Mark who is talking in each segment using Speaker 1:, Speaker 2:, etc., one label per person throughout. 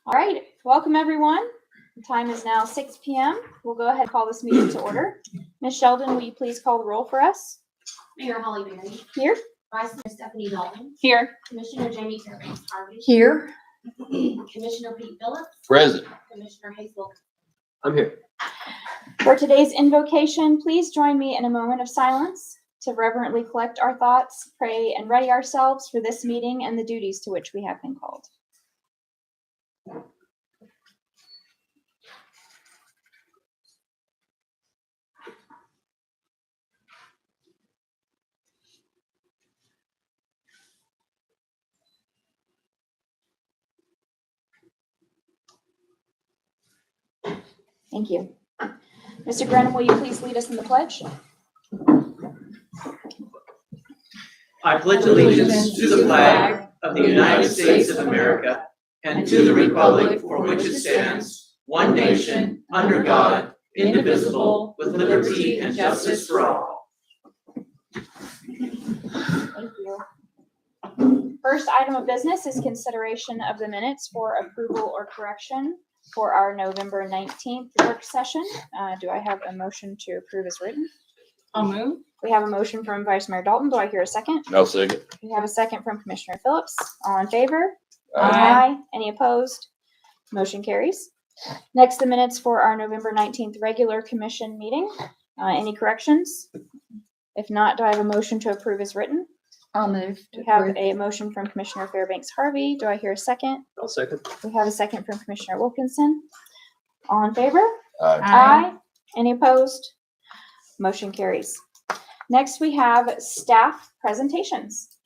Speaker 1: All right, welcome everyone. The time is now 6 p.m. We'll go ahead and call this meeting to order. Ms. Sheldon, will you please call the roll for us?
Speaker 2: Mayor Holly Berry.
Speaker 1: Here.
Speaker 2: Vice Mayor Stephanie Dalton.
Speaker 1: Here.
Speaker 2: Commissioner Jamie Fairbanks Harvey.
Speaker 1: Here.
Speaker 2: Commissioner Pete Phillips.
Speaker 3: Present.
Speaker 2: Commissioner Hayes Wilkerson.
Speaker 3: I'm here.
Speaker 1: For today's invocation, please join me in a moment of silence to reverently collect our thoughts, pray, and ready ourselves for this meeting and the duties to which we have been called. Thank you. Mr. Grenham, will you please lead us in the pledge?
Speaker 4: I pledge allegiance to the flag of the United States of America and to the republic for which it stands, one nation, under God, indivisible, with liberty and justice for all.
Speaker 1: Thank you. First item of business is consideration of the minutes for approval or correction for our November 19th work session. Do I have a motion to approve as written?
Speaker 5: I'll move.
Speaker 1: We have a motion from Vice Mayor Dalton. Do I hear a second?
Speaker 3: No second.
Speaker 1: We have a second from Commissioner Phillips. All in favor?
Speaker 5: Aye.
Speaker 1: Any opposed? Motion carries. Next, the minutes for our November 19th regular commission meeting. Any corrections? If not, do I have a motion to approve as written?
Speaker 5: I'll move.
Speaker 1: We have a motion from Commissioner Fairbanks Harvey. Do I hear a second?
Speaker 3: No second.
Speaker 1: We have a second from Commissioner Wilkinson. All in favor?
Speaker 5: Aye.
Speaker 1: Any opposed? Motion carries. Next, we have staff presentations.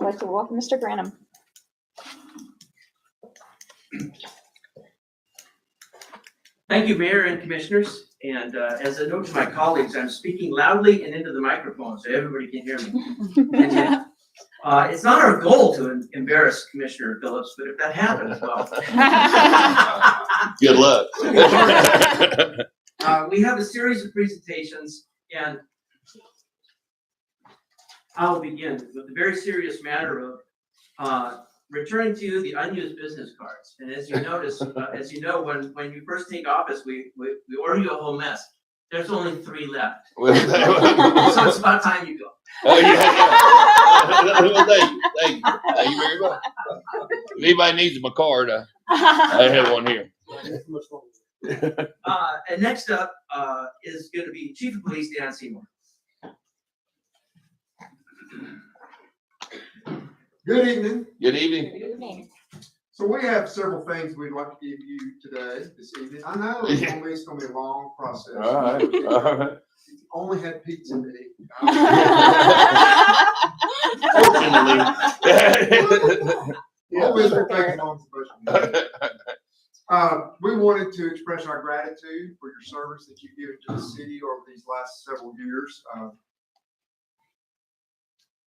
Speaker 1: I'd like to welcome Mr. Granham.
Speaker 4: Thank you, Mayor and Commissioners. And as a note to my colleagues, I'm speaking loudly and into the microphone so everybody can hear me. And, it's not our goal to embarrass Commissioner Phillips, but if that happens, well.
Speaker 3: Good luck.
Speaker 4: We have a series of presentations, and I'll begin with the very serious matter of returning to you the unused business cards. And as you notice, as you know, when you first take office, we order you a whole mess. There's only 3 left. So it's about time you go.
Speaker 3: Oh, yeah. Well, thank you very much. If anybody needs my card, I have one here.
Speaker 4: And next up is going to be Chief of Police Dan Seymour.
Speaker 6: Good evening.
Speaker 3: Good evening.
Speaker 1: Good evening.
Speaker 6: So we have several things we'd like to give you today, this evening. I know it's gonna be a long process.
Speaker 3: All right. All right.
Speaker 6: Only had pizza to eat.
Speaker 3: Fortunately.
Speaker 6: Always will take long to we wanted to express our gratitude for your service that you've given to the city over these last several years.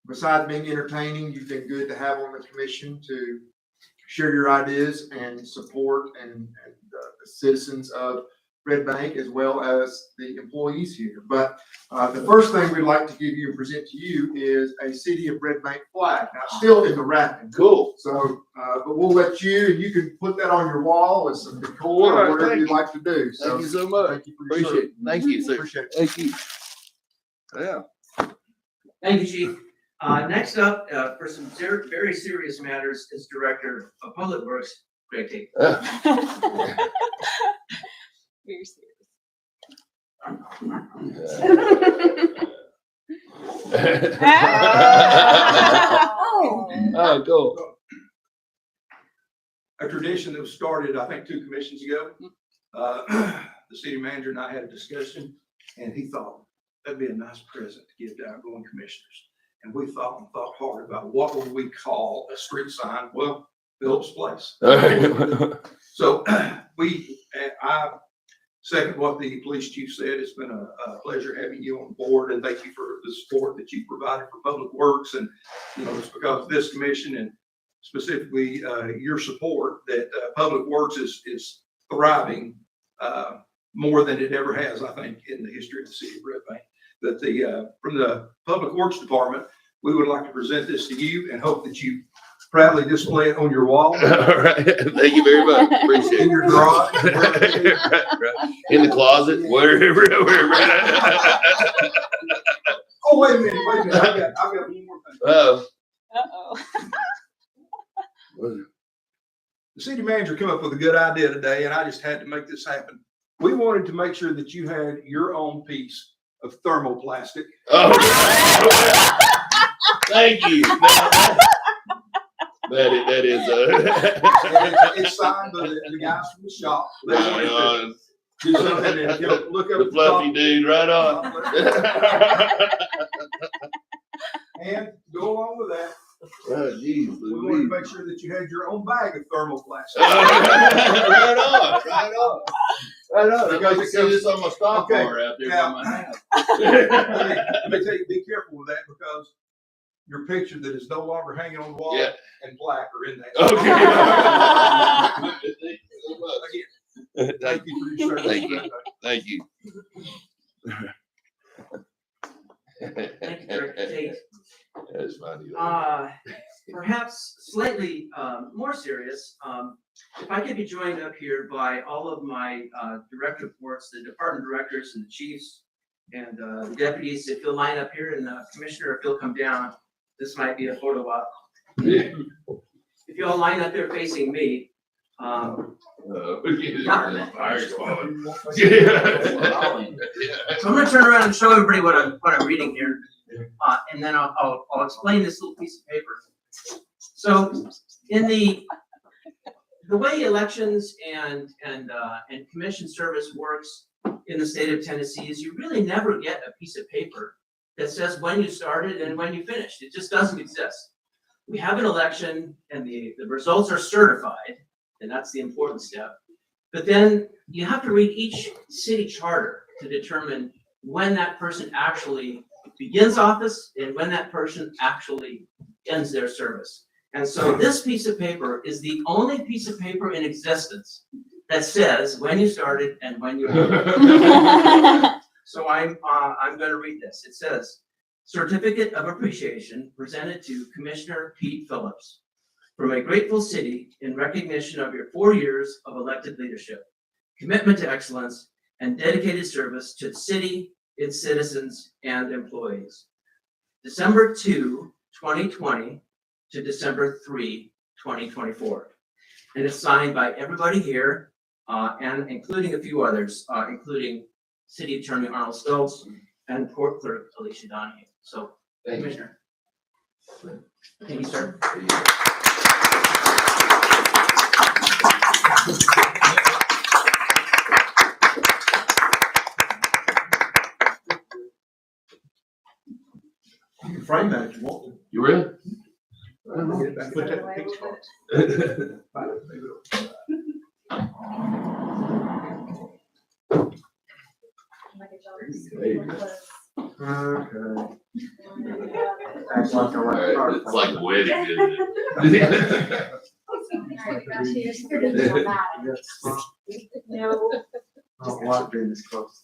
Speaker 6: Besides being entertaining, you've been good to have on the commission to share your ideas and support and the citizens of Red Bank as well as the employees here. But the first thing we'd like to give you and present to you is a City of Red Bank flag. Now, it's still in the wrapping.
Speaker 3: Cool.
Speaker 6: So, but we'll let you, and you can put that on your wall as some decor or whatever you'd like to do. So,
Speaker 3: Thank you so much.
Speaker 6: thank you for your
Speaker 3: Appreciate it. Thank you, sir.
Speaker 6: Appreciate it.
Speaker 3: Thank you. Yeah.
Speaker 4: Thank you, Chief. Next up, for some very serious matters, is Director of Public Works, Greg Tate.
Speaker 1: Very serious.
Speaker 3: Oh, cool.
Speaker 7: A tradition that was started, I think, 2 commissions ago. The city manager and I had a discussion, and he thought that'd be a nice present to give to outgoing commissioners. And we thought and thought hard about what would we call a street sign? Well, Phillips Place. So I second what the police chief said. It's been a pleasure having you on board, and thank you for the support that you provided for Public Works. And it's because of this commission and specifically your support that Public Works is thriving more than it ever has, I think, in the history of the city of Red Bank. That from the Public Works Department, we would like to present this to you and hope that you proudly display it on your wall,
Speaker 3: All right, thank you very much, appreciate
Speaker 7: in
Speaker 3: it.
Speaker 7: your garage.
Speaker 3: Right. In the closet, wherever.
Speaker 7: Oh, wait a minute, I've got one more thing.
Speaker 3: Oh.
Speaker 1: Uh-oh.
Speaker 7: The city manager came up with a good idea today, and I just had to make this happen. We wanted to make sure that you had your own piece of thermoplastic.
Speaker 3: Oh. Thank you. That is
Speaker 7: It's signed by the guys from the shop. They
Speaker 3: right
Speaker 7: wanted
Speaker 3: on.
Speaker 7: to do something and, you know, look up
Speaker 3: The
Speaker 7: at
Speaker 3: fluffy
Speaker 7: top.
Speaker 3: dude, right on.
Speaker 7: And go along with that,
Speaker 3: Oh, geez,
Speaker 7: we wanted to make sure that you had your own bag of thermoplastic.
Speaker 3: Right on, right on. Right on. I
Speaker 7: Because
Speaker 3: got to
Speaker 7: it
Speaker 3: see
Speaker 7: comes-
Speaker 3: this on my stock
Speaker 7: Okay,
Speaker 3: car out there by
Speaker 7: now-
Speaker 3: my house.
Speaker 7: Let me tell you, be careful with that because your picture that is no longer hanging on the wall
Speaker 3: Yeah.
Speaker 7: and plaque are in there.
Speaker 3: Okay.
Speaker 7: Again,
Speaker 3: Thank
Speaker 7: thank you for your service.
Speaker 3: Thank you. Thank you.
Speaker 4: Thank you, Director Tate.
Speaker 3: That's funny.
Speaker 4: Perhaps slightly more serious, if I could be joined up here by all of my direct reports, the department directors and the chiefs and the deputies, if you'll line up here, and Commissioner, if you'll come down, this might be a photo op.
Speaker 3: Yeah.
Speaker 4: If you all line up there facing me,
Speaker 3: Fire squad.
Speaker 4: so I'm gonna turn around and show everybody what I'm reading here, and then I'll explain this little piece of paper. So in the way elections and commission service works in the state of Tennessee is you really never get a piece of paper that says when you started and when you finished. It just doesn't exist. We have an election and the results are certified, and that's the important step. But then you have to read each city charter to determine when that person actually begins office and when that person actually ends their service. And so this piece of paper is the only piece of paper in existence that says when you started and when you ended. So I'm going to read this. It says, "Certificate of Appreciation presented to Commissioner Pete Phillips from a grateful city in recognition of your 4 years of elected leadership, commitment to excellence, and dedicated service to the city, its citizens, and employees. December 2, 2020 to December 3, 2024. And it's signed by everybody here, and including a few others, including City Attorney Arnold Stoltz and Court Clerk Alicia Donahue. So,
Speaker 3: Thank you.
Speaker 4: Commissioner. Thank you, sir.
Speaker 7: You can frame that if you want.
Speaker 3: You really?
Speaker 7: Put that in the picture.
Speaker 6: Okay.
Speaker 3: All right, it's like a wedding, isn't it?
Speaker 1: No.
Speaker 6: I don't like being this close.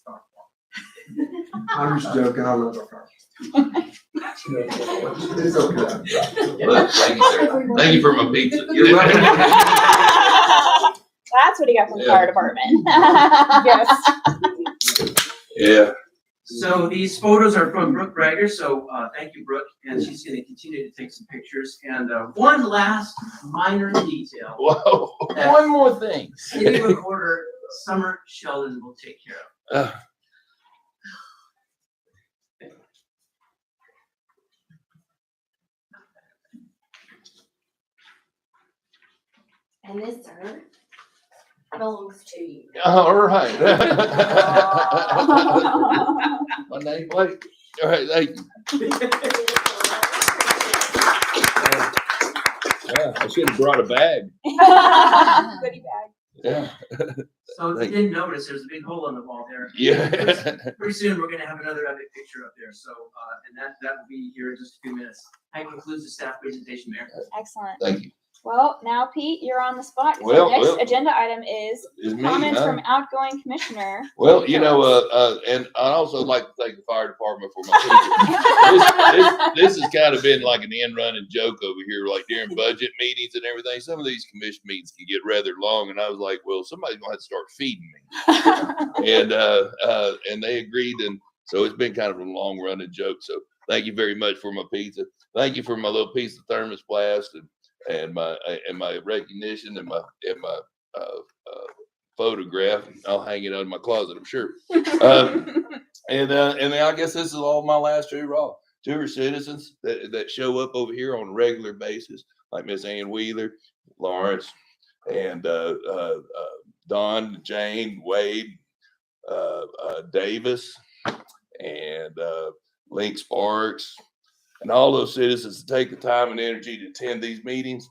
Speaker 6: I'm just joking, I love our car. It's okay.
Speaker 3: Look, thank you, sir. Thank you for my pizza.
Speaker 7: You're welcome.
Speaker 1: That's what he got from the
Speaker 3: Yeah.
Speaker 1: fire department. Yes.
Speaker 3: Yeah.
Speaker 4: So these photos are from Brooke Brager, so thank you, Brooke, and she's gonna continue to take some pictures. And one last minor detail
Speaker 3: Whoa.
Speaker 4: that
Speaker 3: One more thing.
Speaker 4: City Recorder Summer Sheldon will take care of.
Speaker 2: And this, sir, belongs to you.
Speaker 3: All right. My name plate. All right, thank you. Yeah, I should have brought a bag.
Speaker 1: Goodie bag.
Speaker 3: Yeah.
Speaker 4: So if you didn't notice, there's a big hole in the wall there.
Speaker 3: Yeah.
Speaker 4: Pretty soon, we're gonna have another epic picture up there, so, and that will be here in just a few minutes. That concludes the staff presentation, Mayor.
Speaker 1: Excellent.
Speaker 3: Thank you.
Speaker 1: Well, now Pete, you're on the spot. 'Cause
Speaker 3: Well,
Speaker 1: our next
Speaker 3: well.
Speaker 1: agenda item is
Speaker 3: Is me,
Speaker 1: comments
Speaker 3: huh?
Speaker 1: from outgoing commissioner.
Speaker 3: Well, you know, and I'd also like to thank the fire department for my people. This has kind of been like an end running joke over here, like during budget meetings and everything. Some of these commission meetings can get rather long, and I was like, well, somebody's gonna have to start feeding me. And they agreed, and so it's been kind of a long running joke. So thank you very much for my pizza. Thank you for my little piece of thermos blast and my recognition and my photograph. I'll hang it in my closet, I'm sure. And then I guess this is all my last hoorah to our citizens that show up over here on a regular basis, like Miss Ann Wheeler, Lawrence, and Don, Jane, Wade, Davis, and Link Sparks, and all those citizens to take the time and energy to attend these meetings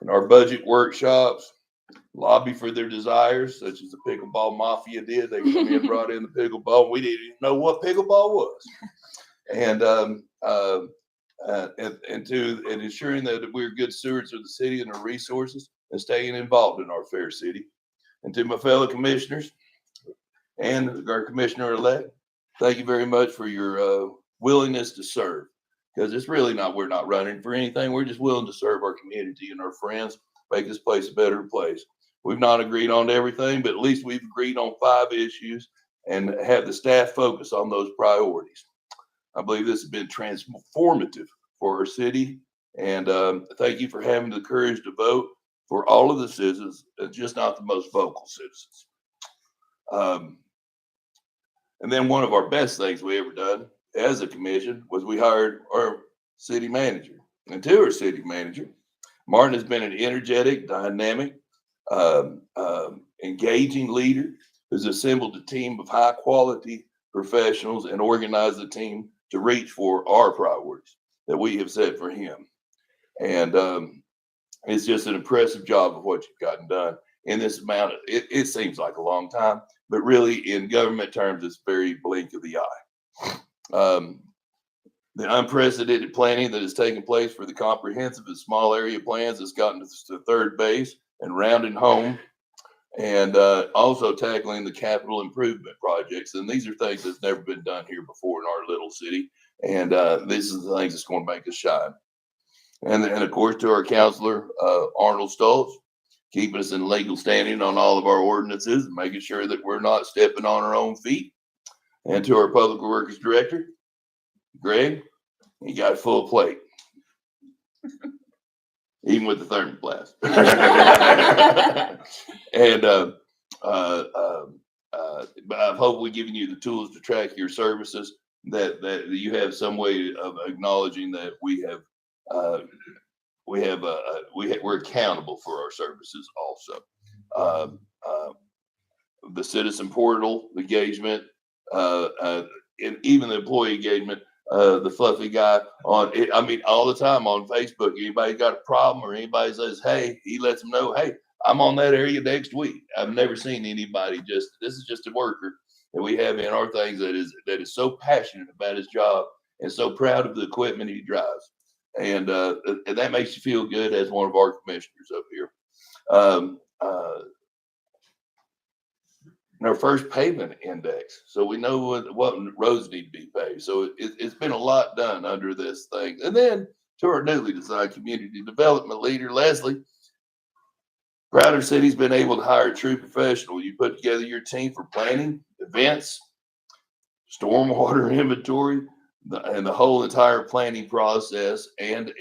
Speaker 3: and our budget workshops, lobby for their desires, such as the pickleball mafia did. They come in and brought in the pickleball. We didn't even know what pickleball was. And ensuring that we're good stewards of the city and our resources and staying involved in our fair city. And to my fellow commissioners and our commissioner-elect, thank you very much for your willingness to serve. Because it's really not, we're not running for anything. We're just willing to serve our community and our friends, make this place a better place. We've not agreed on everything, but at least we've agreed on 5 issues and have the staff focus on those priorities. I believe this has been transformative for our city. And thank you for having the courage to vote for all of the citizens, just not the most vocal citizens. And then one of our best things we ever done as a commission was we hired our city manager. And to our city manager, Martin has been an energetic, dynamic, engaging leader who's assembled a team of high quality professionals and organized the team to reach for our priorities that we have set for him. And it's just an impressive job of what you've gotten done in this amount of, it seems like a long time, but really in government terms, it's very blink of the eye. The unprecedented planning that has taken place for the comprehensive and small area plans has gotten to third base and rounding home, and also tackling the capital improvement projects. And these are things that's never been done here before in our little city. And this is the things that's going to make us shine. And of course, to our counselor, Arnold Stoltz, keeping us in legal standing on all of our ordinances and making sure that we're not stepping on our own feet. And to our public works director, Greg, he got a full plate, even with the thermoplast. And I hope we're giving you the tools to track your services, that you have some way of acknowledging that we're accountable for our services also. The citizen portal engagement, and even the employee engagement, the fluffy guy on it, I mean, all the time on Facebook, anybody got a problem or anybody says, hey, he lets them know, hey, I'm on that area next week. I've never seen anybody this is just a worker that we have in our things that is so passionate about his job and so proud of the equipment he drives. And that makes you feel good as one of our commissioners up here. Our first pavement index, so we know what roads need to be paved. So it's been a lot done under this thing. And then to our newly designed community development leader, Leslie, proud our city's been able to hire a true professional. You put together your team for planning, events, stormwater inventory, and the whole entire planning process, and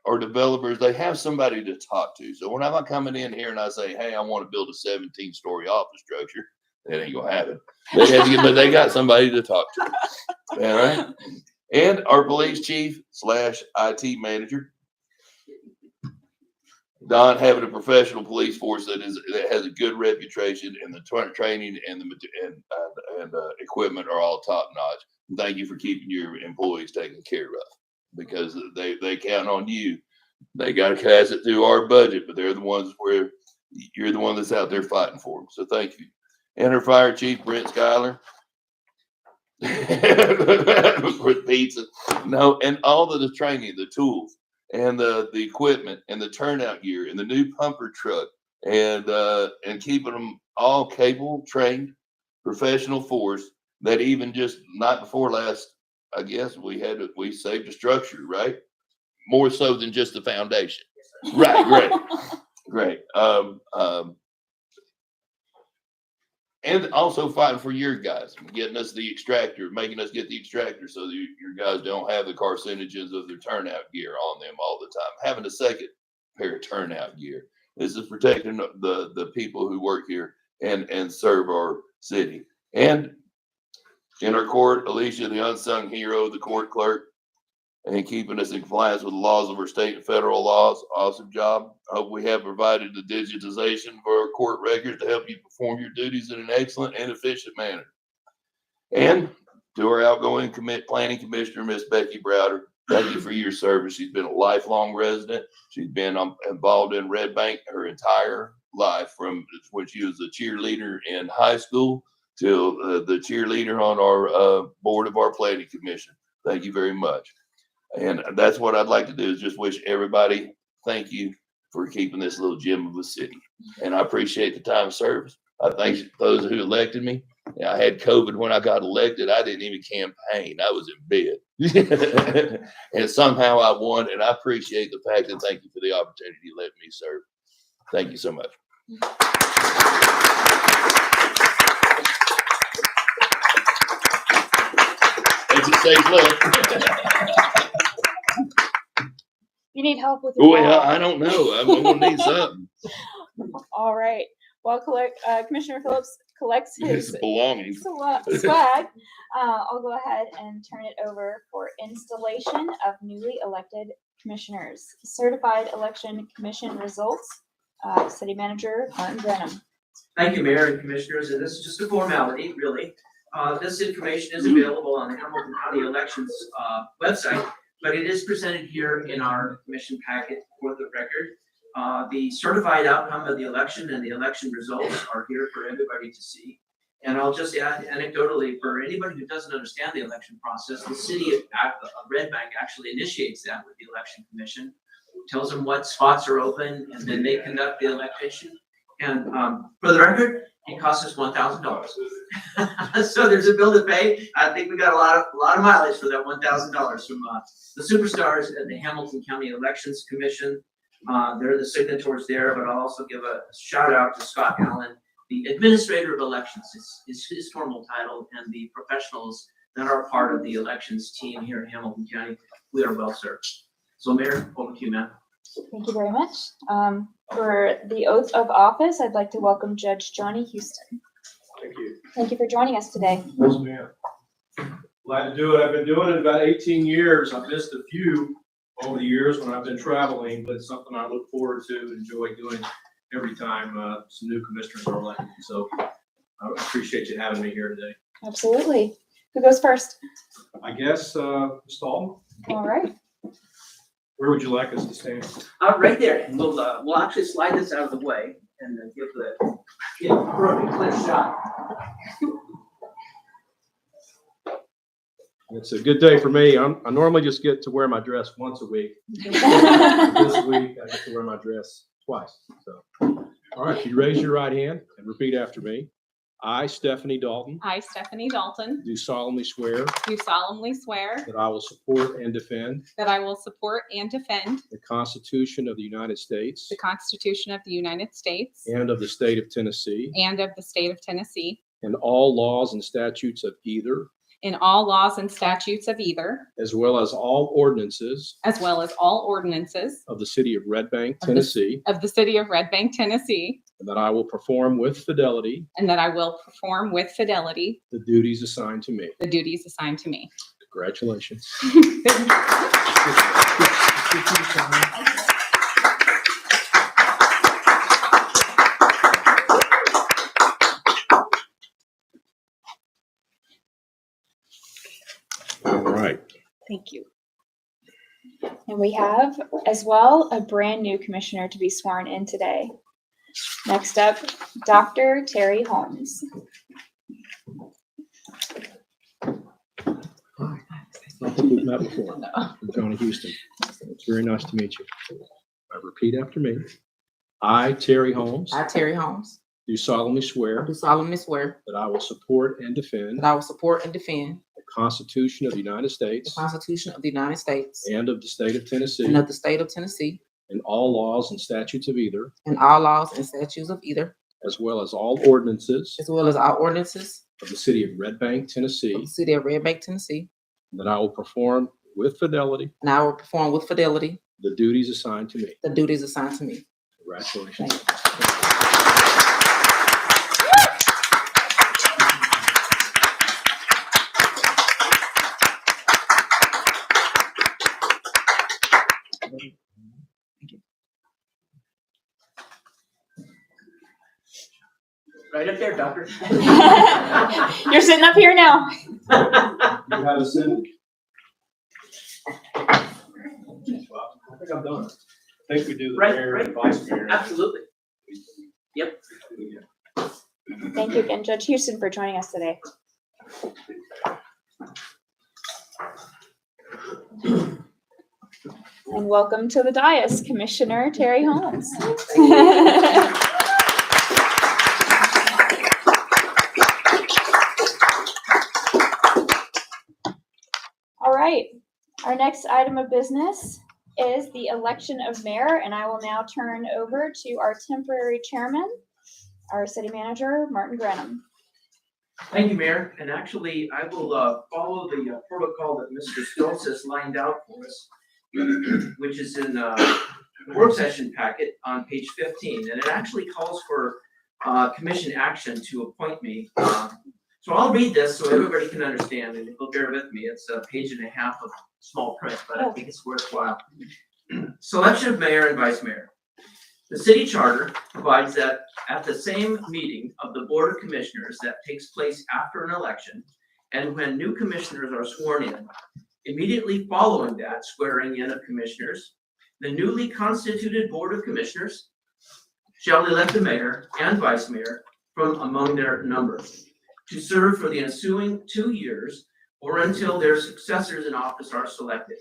Speaker 3: our developers, they have somebody to talk to. So when I'm coming in here and I say, hey, I want to build a 17-story office structure, that ain't gonna happen. But they got somebody to talk to. All right. And our police chief / IT manager, Don, having a professional police force that has a good reputation, and the training and the equipment are all top notch. Thank you for keeping your employees taken care of, because they count on you. They got to pass it through our budget, but they're the ones where you're the one that's out there fighting for them. So thank you. And our fire chief, Brent Schuyler, with pizza. No, and all of the training, the tools. and the equipment and the turnout gear and the new pumper truck and keeping them all capable, trained, professional force that even just night before last, I guess we saved the structure, right? More so than just the foundation. Right, great. And also fighting for your guys, getting us the extractor, making us get the extractor so that your guys don't have the carcinogens of their turnout gear on them all the time. Having a second pair of turnout gear. This is protecting the people who work here and serve our city. And in our court, Alicia, the unsung hero, the court clerk, and keeping us in compliance with the laws of our state and federal laws. Awesome job. I hope we have provided the digitization for our court records to help you perform your duties in an excellent and efficient manner. And to our outgoing planning commissioner, Miss Becky Browder, thank you for your service. She's been a lifelong resident. She's been involved in Red Bank her entire life, from when she was a cheerleader in high school till the cheerleader on our board of our planning commission. Thank you very much. And that's what I'd like to do, is just wish everybody thank you for keeping this little gem of a city. And I appreciate the time of service. I thank those who elected me. I had COVID when I got elected. I didn't even campaign. I was in bed. And somehow I won, and I appreciate the fact, and thank you for the opportunity to let me serve. Thank you so much. As it says, look.
Speaker 1: You need help with your
Speaker 3: Well,
Speaker 1: ball.
Speaker 3: I don't know. I'm gonna need something.
Speaker 1: All right. While Commissioner Phillips collects
Speaker 3: It's
Speaker 1: his
Speaker 3: belonging.
Speaker 1: swag, I'll go ahead and turn it over for installation of newly elected commissioners. Certified election commission results. City Manager Martin Brenham.
Speaker 4: Thank you, Mayor and Commissioners, and this is just a formality, really. This information is available on the Hamilton County Elections website, but it is presented here in our commission packet for the record. The certified outcome of the election and the election results are here for everybody to see. And I'll just add anecdotally, for anybody who doesn't understand the election process, the city of Red Bank actually initiates that with the election commission, tells them what spots are open, and then they conduct the election. And for the record, it costs us $1,000. So there's a bill to pay. I think we got a lot of mileage for that $1,000 from the superstars at the Hamilton County Elections Commission. They're the signatories there, but I'll also give a shout out to Scott Allen, the Administrator of Elections is his formal title, and the professionals that are part of the elections team here in Hamilton County. We are well served. So Mayor, over to you, ma'am.
Speaker 1: Thank you very much. For the oath of office, I'd like to welcome Judge Johnny Houston.
Speaker 8: Thank you.
Speaker 1: Thank you for joining us today.
Speaker 8: Yes, ma'am. Glad to do it. I've been doing it about 18 years. I've missed a few over the years when I've been traveling, but it's something I look forward to and enjoy doing every time some new commissioners are elected. So I appreciate you having me here today.
Speaker 1: Absolutely. Who goes first?
Speaker 8: I guess, Ms. Dalton,
Speaker 1: All right.
Speaker 8: where would you like us to stand?
Speaker 4: Right there, and we'll actually slide this out of the way and then give a perfect clear shot.
Speaker 8: It's a good day for me. I normally just get to wear my dress once a week. This week, I get to wear my dress twice. So, all right, if you raise your right hand and repeat after me. I, Stephanie Dalton,
Speaker 5: I, Stephanie Dalton,
Speaker 8: do solemnly swear
Speaker 5: do solemnly swear
Speaker 8: that I will support and defend
Speaker 5: that I will support and defend
Speaker 8: the Constitution of the United States
Speaker 5: the Constitution of the United States
Speaker 8: and of the state of Tennessee,
Speaker 5: and of the state of Tennessee,
Speaker 8: and all laws and statutes of either,
Speaker 5: in all laws and statutes of either,
Speaker 8: as well as all ordinances
Speaker 5: as well as all ordinances
Speaker 8: of the city of Red Bank,
Speaker 5: Of the-
Speaker 8: Tennessee,
Speaker 5: of the city of Red Bank, Tennessee,
Speaker 8: and that I will perform with fidelity
Speaker 5: and that I will perform with fidelity
Speaker 8: the duties assigned to me.
Speaker 5: the duties assigned to me.
Speaker 8: Congratulations. All right.
Speaker 5: Thank you.
Speaker 1: And we have as well a brand new commissioner to be sworn in today. Next up, Dr. Terry Holmes.
Speaker 8: think we've met before. I'm Johnny Houston. It's very nice to meet you. Repeat after me. I, Terry Holmes,
Speaker 9: I, Terry Holmes,
Speaker 8: do solemnly swear
Speaker 9: do solemnly swear
Speaker 8: that I will support and defend
Speaker 9: that I will support and defend
Speaker 8: the Constitution of the United
Speaker 9: the
Speaker 8: States
Speaker 9: Constitution of the United States
Speaker 8: and of the state of Tennessee,
Speaker 9: and of the state of Tennessee,
Speaker 8: and all laws and statutes of either,
Speaker 9: and all laws and statutes of either,
Speaker 8: as well as all ordinances
Speaker 9: as well as all ordinances
Speaker 8: of the city of Red Bank,
Speaker 9: of
Speaker 8: Tennessee,
Speaker 9: the city of Red Bank, Tennessee,
Speaker 8: that I will perform with fidelity
Speaker 9: and I will perform with fidelity
Speaker 8: the duties assigned to me.
Speaker 9: the duties assigned to me.
Speaker 8: Congratulations.
Speaker 9: Thank you.
Speaker 4: Right up there, Doctor.
Speaker 1: You're sitting up here now.
Speaker 8: You have a sentence? I think I'm done. I think we do the
Speaker 4: Right,
Speaker 8: mayor
Speaker 4: right.
Speaker 8: and vice mayor.
Speaker 4: Absolutely. Yep.
Speaker 1: Thank you again, Judge Houston, for joining us today. And welcome to the dais, Commissioner Terry Holmes. All right, our next item of business is the election of mayor, and I will now turn over to our temporary chairman, our city manager, Martin Grenham.
Speaker 4: Thank you, Mayor. And actually, I will follow the protocol that Mr. Stoltz has lined out for us, which is in the work session packet on page 15. And it actually calls for commission action to appoint me. So I'll read this so everybody can understand, and you'll bear with me. It's a page and a half of small print, but I think it's worthwhile. Selection of mayor and vice mayor. The city charter provides that at the same meeting of the Board of Commissioners that takes place after an election, and when new commissioners are sworn in, immediately following that swearing in of commissioners, the newly constituted Board of Commissioners shall elect the mayor and vice mayor from among their number to serve for the ensuing 2 years or until their successors in office are selected.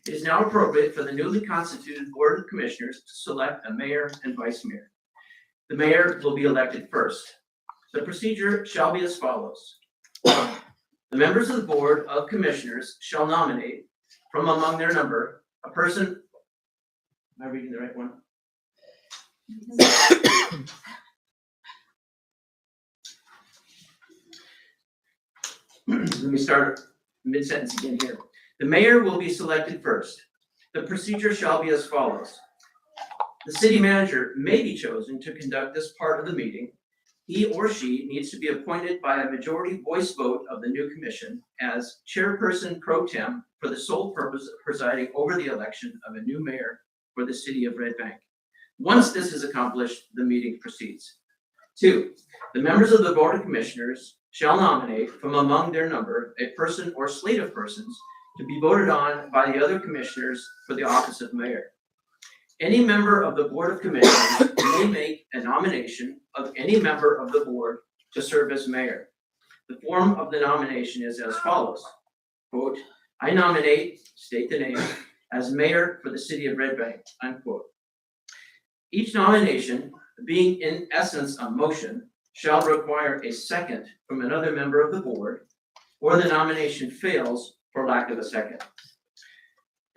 Speaker 4: It is now appropriate for the newly constituted Board of Commissioners to select a mayor and vice mayor. The mayor will be elected first. The procedure shall be as follows. The members of the Board of Commissioners shall nominate from among their number a person. Am I reading the right one? Let me start mid-sentence again here. The mayor will be selected first. The procedure shall be as follows. The city manager may be chosen to conduct this part of the meeting. He or she needs to be appointed by a majority voice vote of the new commission as chairperson pro tem for the sole purpose of presiding over the election of a new mayor for the city of Red Bank. Once this is accomplished, the meeting proceeds. 2, the members of the Board of Commissioners shall nominate from among their number a person or slate of persons to be voted on by the other commissioners for the office of mayor. Any member of the Board of Commissioners may make a nomination of any member of the board to serve as mayor. The form of the nomination is as follows. Quote, I nominate, state the name, as mayor for the city of Red Bank, unquote. Each nomination, being in essence a motion, shall require a second from another member of the board, or the nomination fails for lack of a second.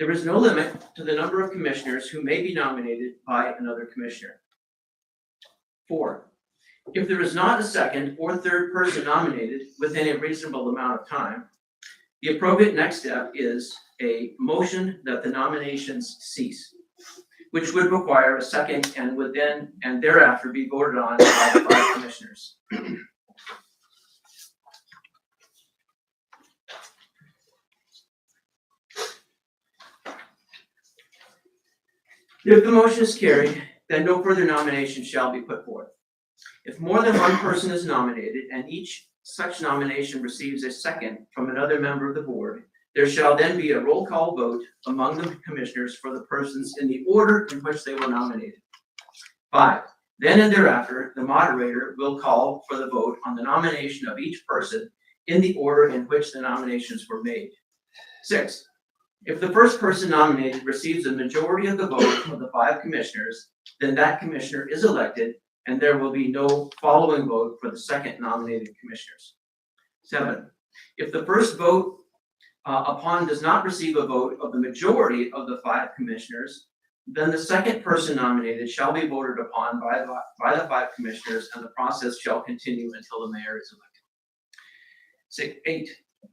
Speaker 4: There is no limit to the number of commissioners who may be nominated by another commissioner. 4, if there is not a second or third person nominated within a reasonable amount of time, the appropriate next step is a motion that the nominations cease, which would require a second and would then and thereafter be voted on by the 5 commissioners. If the motion is carried, then no further nomination shall be put forth. If more than one person is nominated and each such nomination receives a second from another member of the board, there shall then be a roll call vote among the commissioners for the persons in the order in which they were nominated. 5, then and thereafter, the moderator will call for the vote on the nomination of each person in the order in which the nominations were made. 6, if the first person nominated receives a majority of the vote of the 5 commissioners, then that commissioner is elected and there will be no following vote for the second nominated commissioners. 7, if the first vote upon does not receive a vote of the majority of the 5 commissioners, then the second person nominated shall be voted upon by the 5 commissioners, and the process shall continue until the mayor is elected. 8,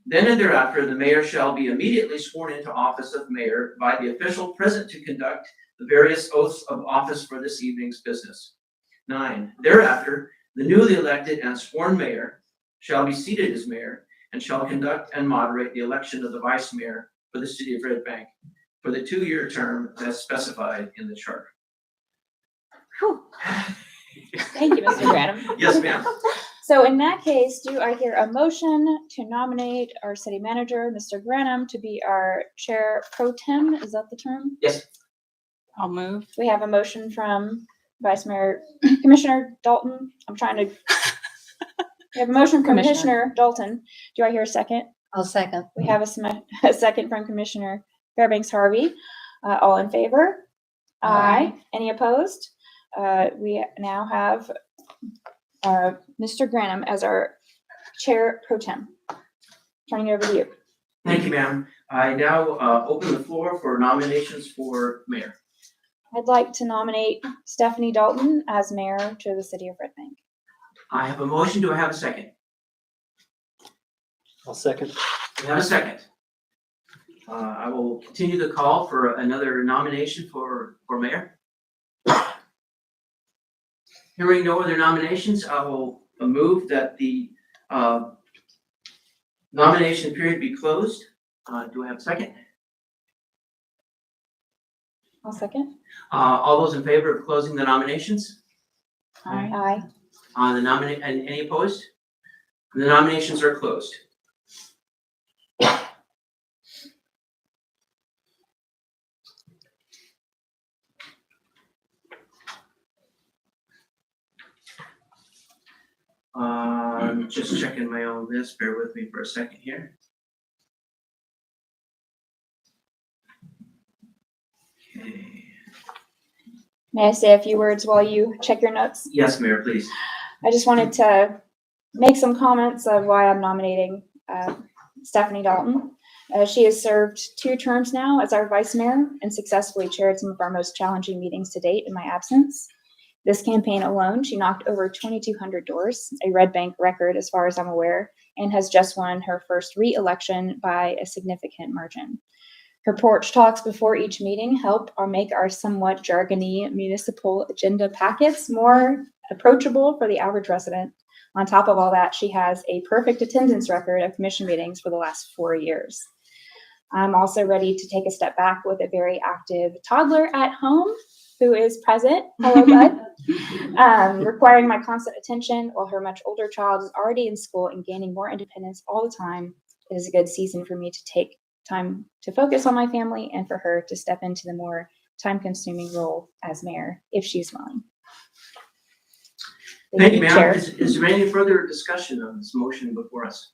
Speaker 4: then and thereafter, the mayor shall be immediately sworn into office of mayor by the official present to conduct the various oaths of office for this evening's business. 9, thereafter, the newly elected and sworn mayor shall be seated as mayor and shall conduct and moderate the election of the vice mayor for the city of Red Bank for the 2-year term as specified in the charter.
Speaker 1: Whew. Thank you, Mr. Granum.
Speaker 4: Yes, ma'am.
Speaker 1: So in that case, do I hear a motion to nominate our city manager, Mr. Granum, to be our chair pro tem? Is that the term?
Speaker 4: Yes.
Speaker 5: I'll move.
Speaker 1: We have a motion from Vice Mayor Commissioner Dalton. We have a motion from Commissioner Dalton. Do I hear a second?
Speaker 2: I'll second.
Speaker 1: We have a second from Commissioner Fairbanks Harvey. All in favor? Aye. Any opposed? We now have Mr. Granum as our chair pro tem. Turning it over to you.
Speaker 4: Thank you, ma'am. I now open the floor for nominations for mayor.
Speaker 1: I'd like to nominate Stephanie Dalton as mayor to the city of Red Bank.
Speaker 4: I have a motion. Do I have a second?
Speaker 10: I'll second.
Speaker 4: We have a second. I will continue the call for another nomination for mayor. Hearing no other nominations, I will move that the nomination period be closed. Do I have a second?
Speaker 1: I'll second.
Speaker 4: All those in favor of closing the nominations?
Speaker 1: Aye.
Speaker 4: And any opposed? The nominations are closed. Just checking my own list. Bear with me for a second here. Okay.
Speaker 1: May I say a few words while you check your notes?
Speaker 4: Yes, Mayor, please.
Speaker 1: I just wanted to make some comments of why I'm nominating Stephanie Dalton. She has served 2 terms now as our vice mayor and successfully chaired some of our most challenging meetings to date in my absence. This campaign alone, she knocked over 2,200 doors, a Red Bank record as far as I'm aware, and has just won her first re-election by a significant margin. Her porch talks before each meeting help or make our somewhat jargony municipal agenda packets more approachable for the average resident. On top of all that, she has a perfect attendance record of commission meetings for the last 4 years. I'm also ready to take a step back with a very active toddler at home who is present, hello bud, requiring my constant attention while her much older child is already in school and gaining more independence all the time. It is a good season for me to take time to focus on my family and for her to step into the more time-consuming role as mayor, if she's willing.
Speaker 4: Thank you, ma'am.
Speaker 1: Chair.
Speaker 4: Is there any further discussion on this motion before us?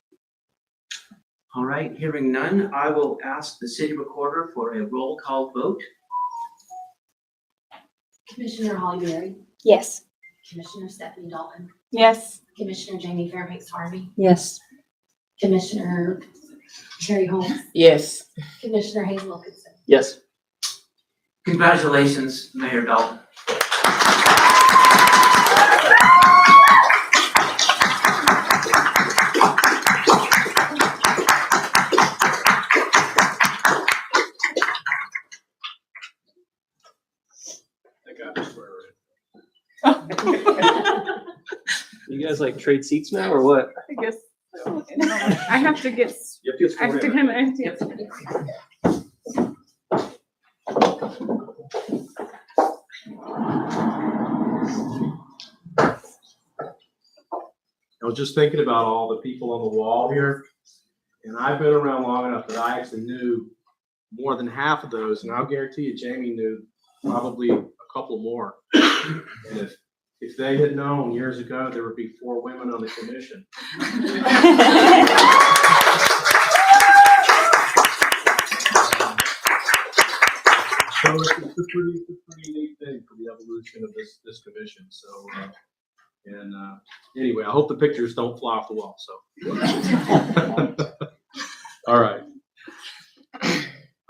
Speaker 4: All right, hearing none, I will ask the city recorder for a roll call vote.
Speaker 2: Commissioner Holly Berry,
Speaker 1: Yes.
Speaker 2: Commissioner Stephanie Dalton,
Speaker 5: Yes.
Speaker 2: Commissioner Jamie Fairbanks Harvey,
Speaker 9: Yes.
Speaker 2: Commissioner Terry Holmes,
Speaker 9: Yes.
Speaker 2: Commissioner Hayes Wilkinson.
Speaker 10: Yes.
Speaker 4: Congratulations, Mayor Dalton.
Speaker 10: You guys like trade seats now or what?
Speaker 5: I guess so. I have to get,
Speaker 10: You have to get
Speaker 5: I have to
Speaker 10: sworn in.
Speaker 5: kind of, yes.
Speaker 8: I was just thinking about all the people on the wall here, and I've been around long enough that I actually knew more than half of those, and I'll guarantee you Jamie knew probably a couple more. And if they had known years ago, there would be 4 women on the commission. pretty neat thing for the evolution of this commission. So, anyway, I hope the pictures don't fly off the wall, so. All right.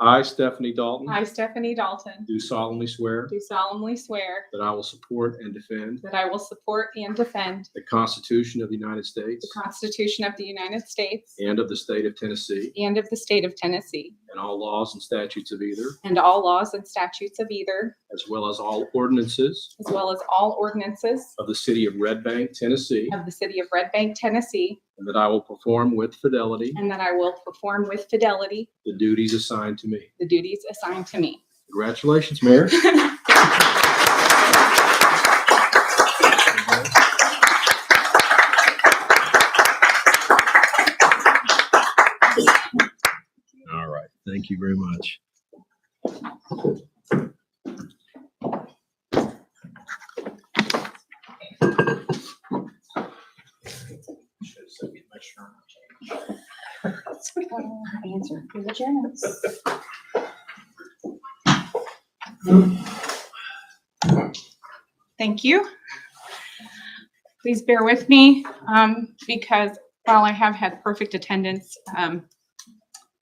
Speaker 8: I, Stephanie Dalton,
Speaker 5: I, Stephanie Dalton,
Speaker 8: do solemnly swear
Speaker 5: do solemnly swear
Speaker 8: that I will support and defend
Speaker 5: that I will support and defend
Speaker 8: the Constitution of the United States
Speaker 5: the Constitution of the United States
Speaker 8: and of the state of Tennessee,
Speaker 5: and of the state of Tennessee,
Speaker 8: and all laws and statutes of either,
Speaker 5: and all laws and statutes of either,
Speaker 8: as well as all ordinances
Speaker 5: as well as all ordinances
Speaker 8: of the city of Red Bank, Tennessee,
Speaker 5: of the city of Red Bank, Tennessee,
Speaker 8: and that I will perform with fidelity
Speaker 5: and that I will perform with fidelity
Speaker 8: the duties assigned to me.
Speaker 5: the duties assigned to me.
Speaker 8: Congratulations, Mayor. All right, thank you very much.
Speaker 1: Answer for the journals.
Speaker 5: Thank you. Please bear with me because while I have had perfect attendance,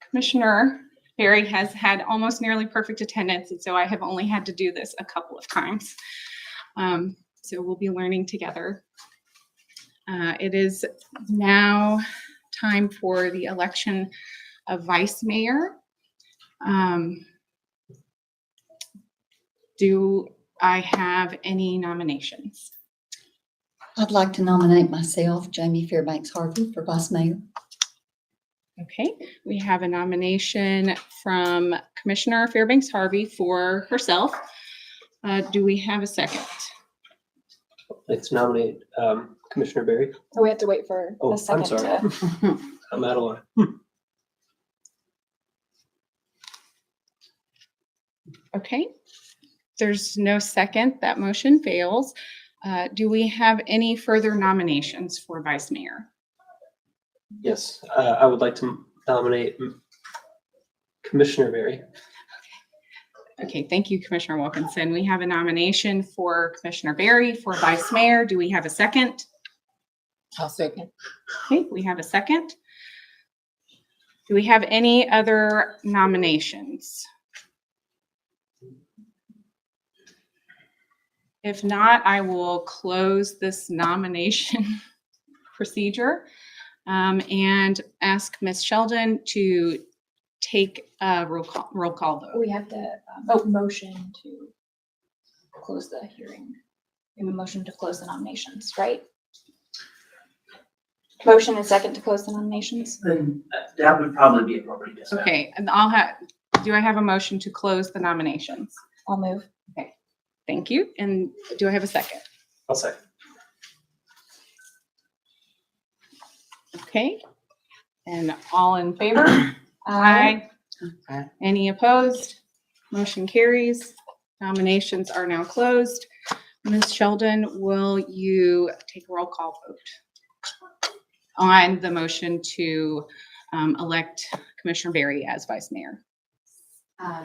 Speaker 5: Commissioner Barry has had almost nearly perfect attendance, and so I have only had to do this a couple of times. So we'll be learning together. It is now time for the election of vice mayor. Do I have any nominations?
Speaker 11: I'd like to nominate myself, Jamie Fairbanks Harvey, for vice mayor.
Speaker 5: Okay, we have a nomination from Commissioner Fairbanks Harvey for herself. Do we have a second?
Speaker 10: Let's nominate Commissioner Barry.
Speaker 1: Oh, we have to wait for
Speaker 10: Oh,
Speaker 1: a
Speaker 10: I'm
Speaker 1: second
Speaker 10: sorry.
Speaker 1: to.
Speaker 10: I'm out of line.
Speaker 5: Okay, there's no second. That motion fails. Do we have any further nominations for vice mayor?
Speaker 10: Yes, I would like to nominate Commissioner Barry.
Speaker 5: Okay, thank you, Commissioner Wilkinson. We have a nomination for Commissioner Barry for vice mayor. Do we have a second?
Speaker 9: I'll second.
Speaker 5: Okay, we have a second. Do we have any other nominations? If not, I will close this nomination procedure and ask Ms. Sheldon to take a roll call vote.
Speaker 1: We have to, motion to close the hearing. We have a motion to close the nominations, right? Motion and second to close the nominations?
Speaker 4: Then that would probably be appropriate. Yes, ma'am.
Speaker 5: Okay, and do I have a motion to close the nominations?
Speaker 1: I'll move.
Speaker 5: Thank you. And do I have a second?
Speaker 10: I'll second.
Speaker 5: Okay. And all in favor?
Speaker 1: Aye.
Speaker 9: Aye.
Speaker 5: Any opposed? Motion carries. Nominations are now closed. Ms. Sheldon, will you take a roll call vote on the motion to elect Commissioner Barry as vice mayor?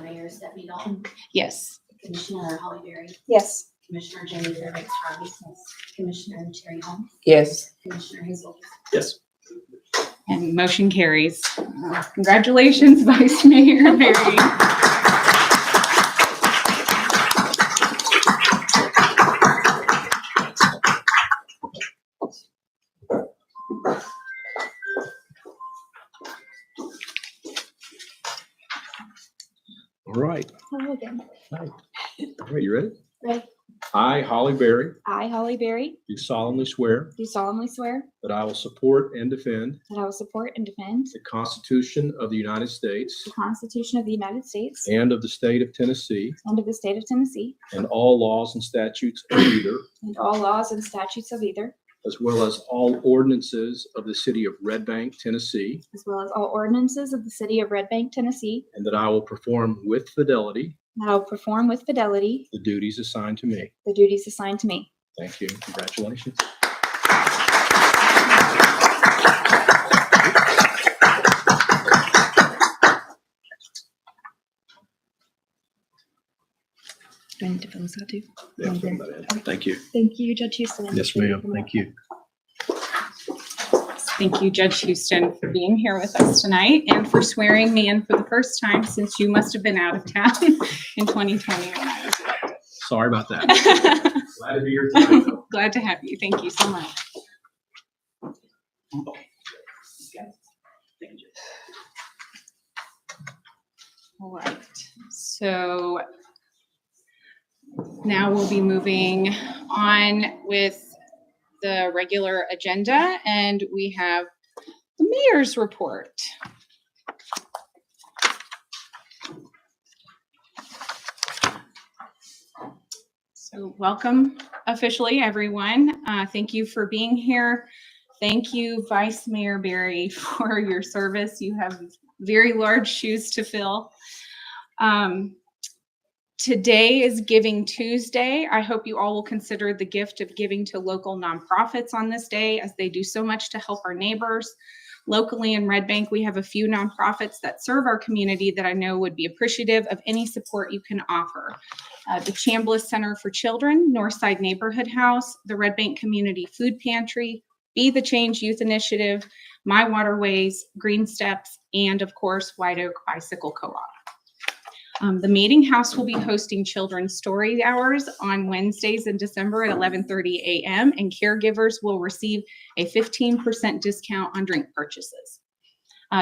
Speaker 2: Mayor Stephanie Dalton,
Speaker 5: Yes.
Speaker 2: Commissioner Holly Berry,
Speaker 1: Yes.
Speaker 2: Commissioner Jamie Fairbanks Harvey, Commissioner Terry Holmes,
Speaker 9: Yes.
Speaker 2: Commissioner Hazel.
Speaker 10: Yes.
Speaker 5: And motion carries. Congratulations, Vice Mayor Barry.
Speaker 8: All right.
Speaker 1: Hello again.
Speaker 8: All right, you ready?
Speaker 1: Ready.
Speaker 8: I, Holly Berry,
Speaker 1: I, Holly Berry,
Speaker 8: do solemnly swear
Speaker 1: do solemnly swear
Speaker 8: that I will support and defend
Speaker 1: that I will support and defend
Speaker 8: the Constitution of the United States
Speaker 1: the Constitution of the United States
Speaker 8: and of the state of Tennessee,
Speaker 1: and of the state of Tennessee,
Speaker 8: and all laws and statutes of either,
Speaker 1: and all laws and statutes of either,
Speaker 8: as well as all ordinances of the city of Red Bank, Tennessee,
Speaker 1: as well as all ordinances of the city of Red Bank, Tennessee,
Speaker 8: and that I will perform with fidelity
Speaker 1: that I will perform with fidelity
Speaker 8: the duties assigned to me.
Speaker 1: the duties assigned to me.
Speaker 8: Thank you. Congratulations.
Speaker 12: to fill this out too?
Speaker 8: Yeah, fill that in. Thank you.
Speaker 12: Thank you, Judge Houston.
Speaker 8: Yes, ma'am. Thank you.
Speaker 5: Thank you, Judge Houston, for being here with us tonight and for swearing me in for the first time since you must have been out of town in 2020 when I was elected.
Speaker 8: Sorry about that. Glad to be here tonight, though.
Speaker 5: Glad to have you. Thank you so much. All right, so now we'll be moving on with the regular agenda, and we have the mayor's report. So welcome officially, everyone. Thank you for being here. Thank you, Vice Mayor Berry, for your service. You have very large shoes to fill. Today is Giving Tuesday. I hope you all will consider the gift of giving to local nonprofits on this day, as they do so much to help our neighbors. Locally in Red Bank, we have a few nonprofits that serve our community that I know would be appreciative of any support you can offer. The Chambliss Center for Children, Northside Neighborhood House, the Red Bank Community Food Pantry, Be the Change Youth Initiative, My Waterways, Green Steps, and of course, White Oak Bicycle Co-op. The Meeting House will be hosting Children's Story Hours on Wednesdays in December at 11:30 a.m. and caregivers will receive a 15% discount on drink purchases.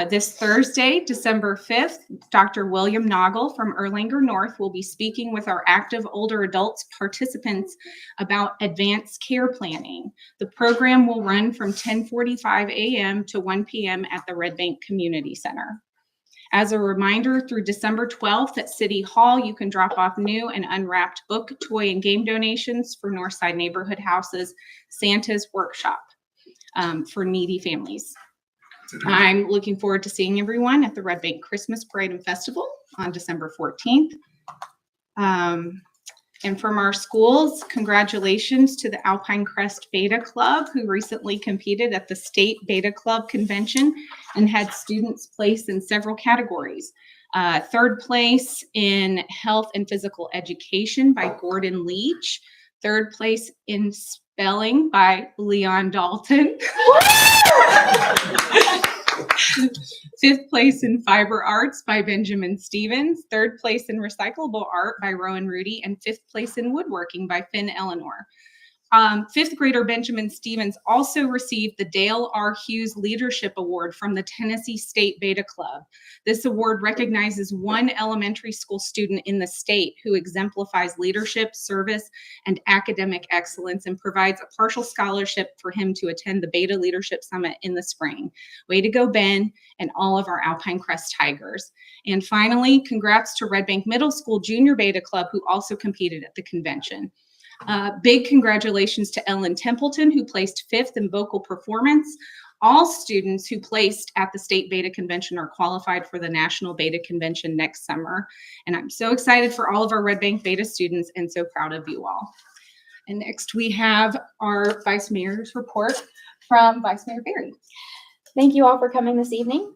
Speaker 5: This Thursday, December 5th, Dr. William Noggle from Erlanger North will be speaking with our active older adults participants about advanced care planning. The program will run from 10:45 a.m. to 1 p.m. at the Red Bank Community Center. As a reminder, through December 12th at City Hall, you can drop off new and unwrapped book, toy, and game donations for Northside Neighborhood House's Santa's Workshop for needy families. I'm looking forward to seeing everyone at the Red Bank Christmas Parade and Festival on December 14th. And from our schools, congratulations to the Alpine Crest Beta Club, who recently competed at the State Beta Club Convention and had students place in several categories. Third place in Health and Physical Education by Gordon Leach. Third place in Spelling by Leon Dalton. Fifth place in Fiber Arts by Benjamin Stevens. Third place in Recyclable Art by Rowan Rudy. And fifth place in Woodworking by Finn Eleanor. Fifth grader Benjamin Stevens also received the Dale R. Hughes Leadership Award from the Tennessee State Beta Club. This award recognizes one elementary school student in the state who exemplifies leadership, service, and academic excellence and provides a partial scholarship for him to attend the Beta Leadership Summit in the spring. Way to go, Ben, and all of our Alpine Crest Tigers. And finally, congrats to Red Bank Middle School Junior Beta Club, who also competed at the convention. Big congratulations to Ellen Templeton, who placed fifth in vocal performance. All students who placed at the State Beta Convention are qualified for the National Beta Convention next summer. And I'm so excited for all of our Red Bank Beta students and so proud of you all. And next we have our Vice Mayor's report from Vice Mayor Berry.
Speaker 1: Thank you all for coming this evening.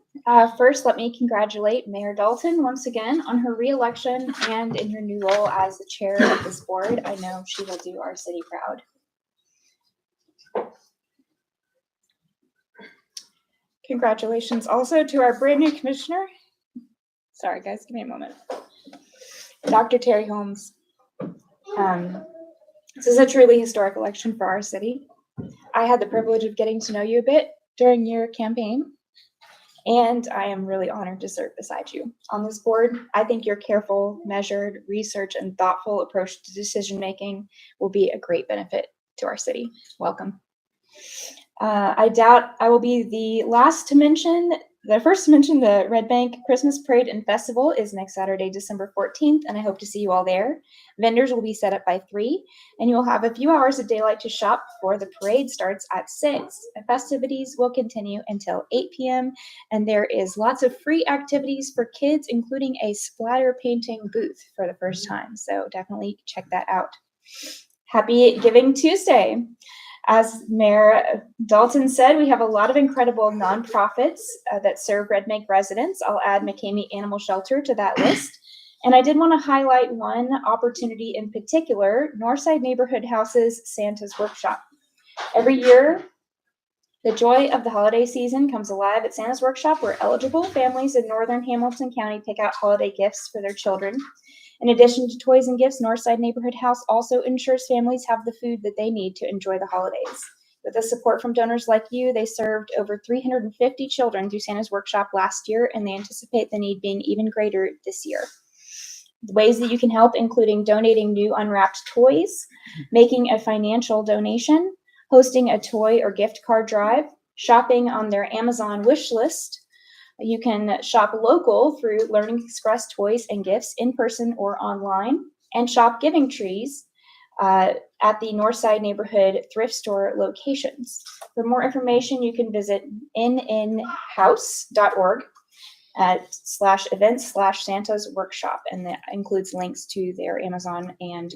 Speaker 1: First, let me congratulate Mayor Dalton once again on her re-election and in her new role as the chair of this board. I know she will do our city proud. Congratulations also to our brand new commissioner. Sorry guys, give me a moment. Dr. Terry Holmes. This is a truly historic election for our city. I had the privilege of getting to know you a bit during your campaign, and I am really honored to serve beside you on this board. I think your careful, measured research and thoughtful approach to decision-making will be a great benefit to our city. Welcome. I doubt I will be the first to mention the Red Bank Christmas Parade and Festival is next Saturday, December 14th, and I hope to see you all there. Vendors will be set up by 3, and you'll have a few hours of daylight to shop before the parade starts at 6. The festivities will continue until 8 p.m., and there is lots of free activities for kids, including a splatter painting booth for the first time, so definitely check that out. Happy Giving Tuesday! As Mayor Dalton said, we have a lot of incredible nonprofits that serve Red Bank residents. I'll add McCamey Animal Shelter to that list. And I did want to highlight one opportunity in particular, Northside Neighborhood House's Santa's Workshop. Every year, the joy of the holiday season comes alive at Santa's Workshop, where eligible families in northern Hamilton County pick out holiday gifts for their children. In addition to toys and gifts, Northside Neighborhood House also ensures families have the food that they need to enjoy the holidays. With the support from donors like you, they served over 350 children through Santa's Workshop last year, and they anticipate the need being even greater this year. The ways that you can help, including donating new unwrapped toys, making a financial donation, hosting a toy or gift card drive, shopping on their Amazon wish list. You can shop local through Learning Express toys and gifts in person or online, and shop giving trees at the Northside Neighborhood thrift store locations. For more information, you can visit nninhouse.org /events/Santa's Workshop, and that includes links to their Amazon and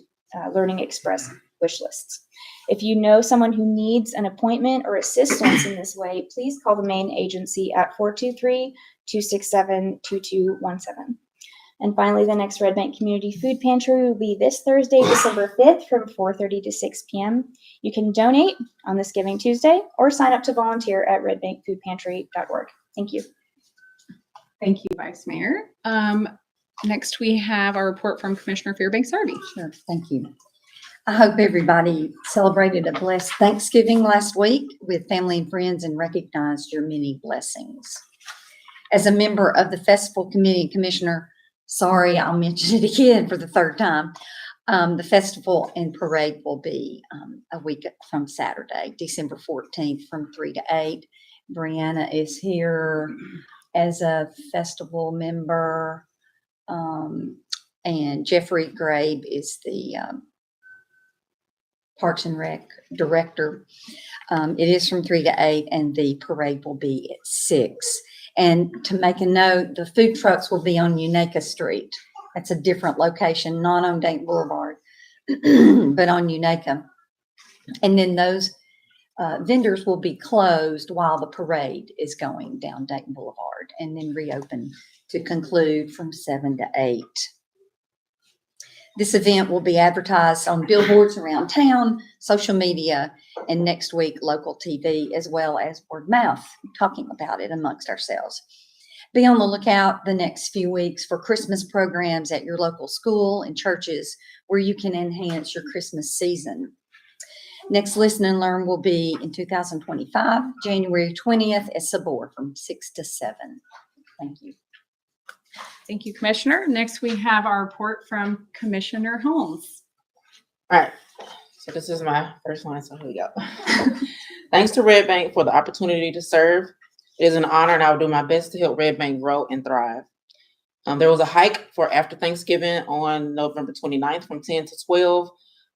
Speaker 1: Learning Express wish lists. If you know someone who needs an appointment or assistance in this way, please call the main agency at 423-267-2217. And finally, the next Red Bank Community Food Pantry will be this Thursday, December 5th from 4:30 to 6 p.m. You can donate on this Giving Tuesday or sign up to volunteer at redbankfoodpantry.org. Thank you.
Speaker 5: Thank you, Vice Mayor. Next, we have our report from Commissioner Fairbanks Harvey.
Speaker 11: Sure, thank you. I hope everybody celebrated a blessed Thanksgiving last week with family and friends and recognized your many blessings. As a member of the Festival Committee and Commissioner, sorry, I'll mention it again for the third time. The festival and parade will be a week from Saturday, December 14th from 3 to 8. Brianna is here as a festival member, and Jeffrey Grabe is the Parks and Rec director. It is from 3 to 8, and the parade will be at 6. And to make a note, the food trucks will be on Unaka Street. That's a different location, not on Dayton Boulevard, but on Unaka. And then those vendors will be closed while the parade is going down Dayton Boulevard, and then reopen to conclude from 7 to 8. This event will be advertised on billboards around town, social media, and next week, local TV, as well as word of mouth, talking about it amongst ourselves. Be on the lookout the next few weeks for Christmas programs at your local school and churches where you can enhance your Christmas season. Next Listen and Learn will be in 2025, January 20th at Sabor from 6 to 7. Thank you.
Speaker 5: Thank you, Commissioner. Next, we have our report from Commissioner Holmes.
Speaker 12: All right, so this is my first one, so here we go. Thanks to Red Bank for the opportunity to serve. It is an honor, and I will do my best to help Red Bank grow and thrive. There was a hike for after Thanksgiving on November 29th from 10 to 12.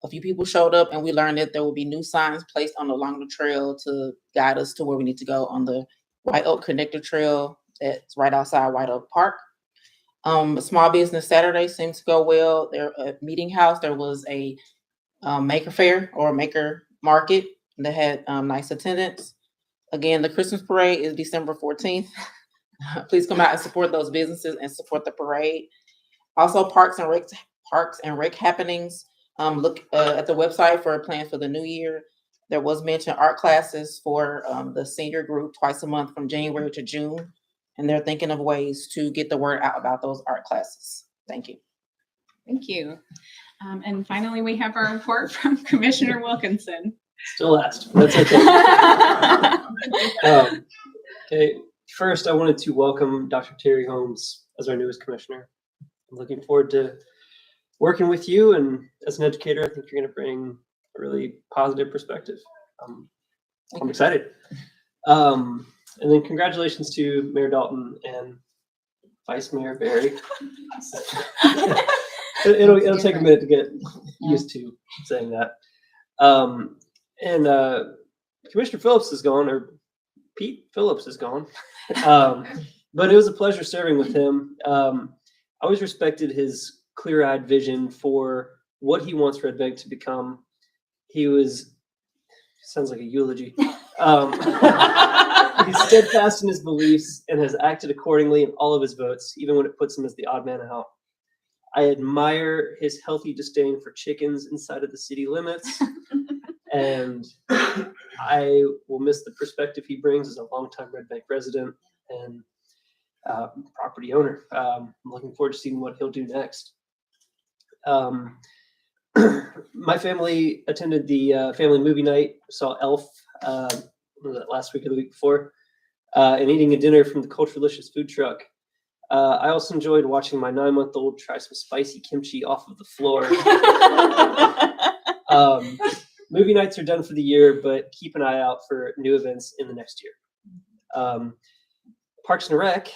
Speaker 12: A few people showed up, and we learned that there will be new signs placed along the trail to guide us to where we need to go on the White Oak Connector Trail that's right outside White Oak Park. A small business Saturday seemed to go well. There at Meeting House, there was a maker fair or a maker market that had nice attendance. Again, the Christmas parade is December 14th. Please come out and support those businesses and support the parade. Also, Parks and Rec happenings. Look at the website for plans for the new year. There was mentioned art classes for the senior group twice a month from January to June. And they're thinking of ways to get the word out about those art classes. Thank you.
Speaker 5: Thank you. And finally, we have our report from Commissioner Wilkinson.
Speaker 10: Still last. That's okay. Okay. First, I wanted to welcome Dr. Terry Holmes as our newest commissioner. I'm looking forward to working with you, and as an educator, I think you're going to bring a really positive perspective. I'm excited. And then congratulations to Mayor Dalton and Vice Mayor Barry. It'll take a minute to get used to saying that. And Commissioner Phillips is gone, or Pete Phillips is gone. But it was a pleasure serving with him. I always respected his clear-eyed vision for what he wants Red Bank to become. He was, sounds like a eulogy. He's steadfast in his beliefs and has acted accordingly in all of his votes, even when it puts him as the odd man out. I admire his healthy disdain for chickens inside of the city limits. And I will miss the perspective he brings as a longtime Red Bank resident and property owner. I'm looking forward to seeing what he'll do next. My family attended the family movie night, saw Elf was it last week or the week before, and eating a dinner from the Culturalicious food truck. I also enjoyed watching my 9-month-old try some spicy kimchi off of the floor. Movie nights are done for the year, but keep an eye out for new events in the next year. Parks and Rec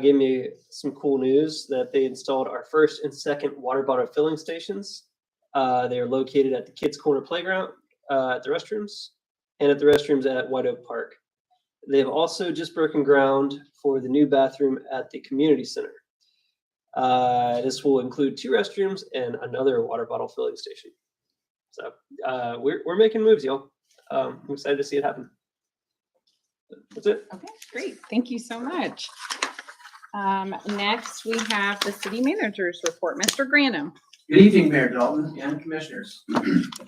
Speaker 10: gave me some cool news that they installed our first and second water bottle filling stations. They are located at the Kids Corner Playground, at the restrooms, and at the restrooms at White Oak Park. They've also just broken ground for the new bathroom at the community center. This will include 2 restrooms and another water bottle filling station. So we're making moves, y'all. I'm excited to see it happen. That's it.
Speaker 5: Okay, great. Thank you so much. Next, we have the city manager's report. Mr. Granum.
Speaker 4: Good evening, Mayor Dalton and Commissioners.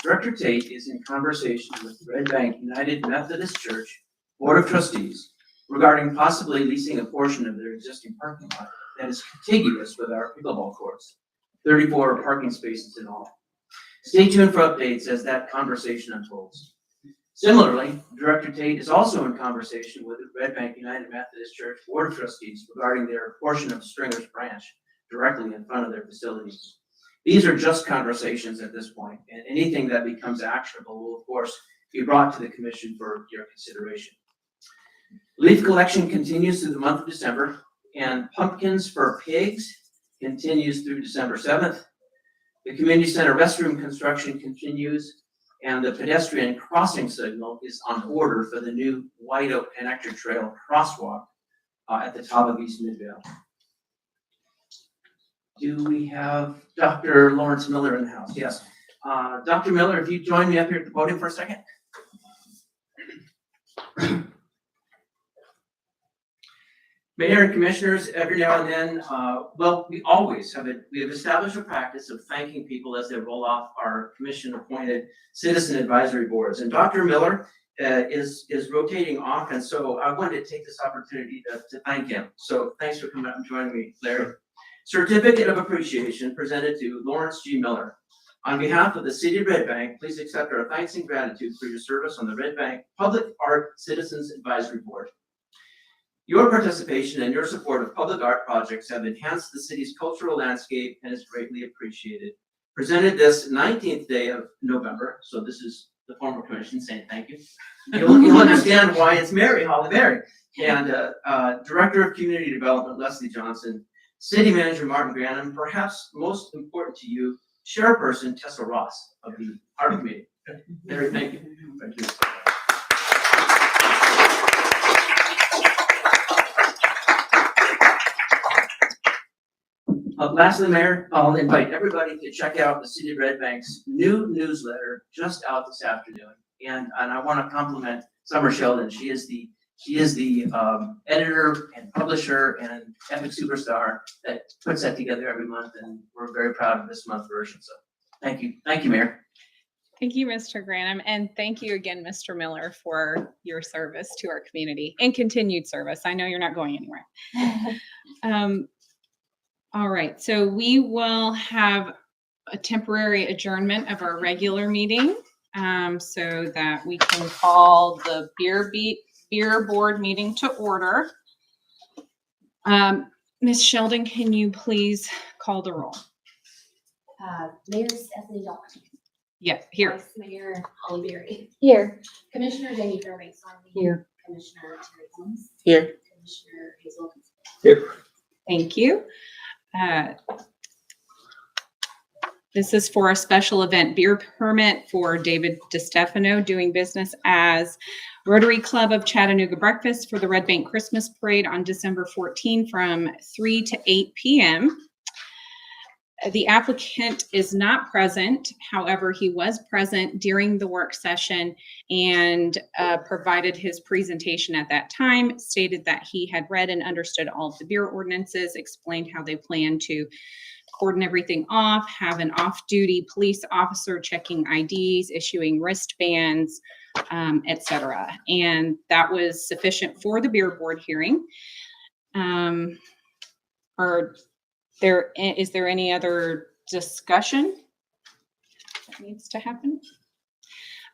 Speaker 4: Director Tate is in conversation with the Red Bank United Methodist Church Board of Trustees regarding possibly leasing a portion of their existing parking lot that is contiguous with our pickleball courts, 34 parking spaces in all. Stay tuned for updates as that conversation unfolds. Similarly, Director Tate is also in conversation with the Red Bank United Methodist Church Board of Trustees regarding their portion of Stringer's Branch directly in front of their facilities. These are just conversations at this point, and anything that becomes actionable will, of course, be brought to the Commission for your consideration. Leaf collection continues through the month of December, and Pumpkins for Pigs continues through December 7th. The community center restroom construction continues, and the pedestrian crossing signal is on order for the new White Oak Connector Trail crosswalk at the top of East Midvale. Do we have Dr. Lawrence Miller in the house? Yes. Dr. Miller, if you join me up here at the podium for a second. Mayor and Commissioners, every now and then, we always have we have established a practice of thanking people as they roll off our commission-appointed citizen advisory boards. And Dr. Miller is rotating off, and so I wanted to take this opportunity to thank him. So thanks for coming out and joining me, Larry. Certificate of Appreciation presented to Lawrence G. Miller. On behalf of the City of Red Bank, please accept our thanks and gratitude for your service on the Red Bank Public Art Citizens Advisory Board. Your participation and your support of public art projects have enhanced the city's cultural landscape and is greatly appreciated. Presented this 19th day of November, so this is the former commission saying thank you. You'll understand why it's Mary, Holly Mary. And Director of Community Development, Leslie Johnson, City Manager Martin Granum, perhaps most important to you, Chairperson Tessa Ross of the Art Committee. Mary, thank you. Thank you. Lastly, Mayor, I'll invite everybody to check out the City of Red Bank's new newsletter just out this afternoon. And I want to compliment Summer Sheldon. She is the editor and publisher and epic superstar that puts that together every month, and we're very proud of this month's version. So thank you, Mayor.
Speaker 5: Thank you, Mr. Granum, and thank you again, Mr. Miller, for your service to our community and continued service. I know you're not going anywhere. All right, so we will have a temporary adjournment of our regular meeting so that we can call the beer board meeting to order. Ms. Sheldon, can you please call the roll?
Speaker 2: Mayor Stephanie Dalton.
Speaker 5: Yeah, here.
Speaker 2: Vice Mayor Holly Berry.
Speaker 1: Here.
Speaker 2: Commissioner Jamie Fairbanks.
Speaker 11: Here.
Speaker 2: Commissioner Terry Holmes.
Speaker 12: Here.
Speaker 2: Commissioner Hazel.
Speaker 10: Here.
Speaker 5: Thank you. This is for a special event beer permit for David DeStefano doing business as Rotary Club of Chattanooga Breakfast for the Red Bank Christmas Parade on December 14 from 3 to 8 p.m. The applicant is not present. However, he was present during the work session and provided his presentation at that time, stated that he had read and understood all of the beer ordinances, explained how they plan to cordon everything off, have an off-duty police officer checking IDs, issuing wristbands, et cetera. And that was sufficient for the beer board hearing. Is there any other discussion that needs to happen?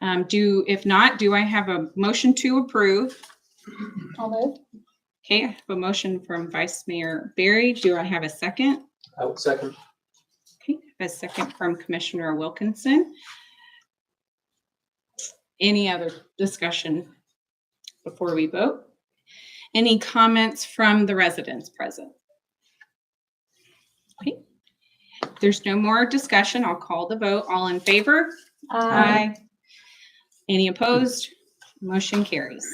Speaker 5: If not, do I have a motion to approve?
Speaker 1: I'll move.
Speaker 5: Okay, I have a motion from Vice Mayor Barry. Do I have a second?
Speaker 10: I will second.
Speaker 5: Okay, a second from Commissioner Wilkinson. Any other discussion before we vote? Any comments from the residents present? Okay, if there's no more discussion, I'll call the vote. All in favor? Aye. Any opposed? Motion carries.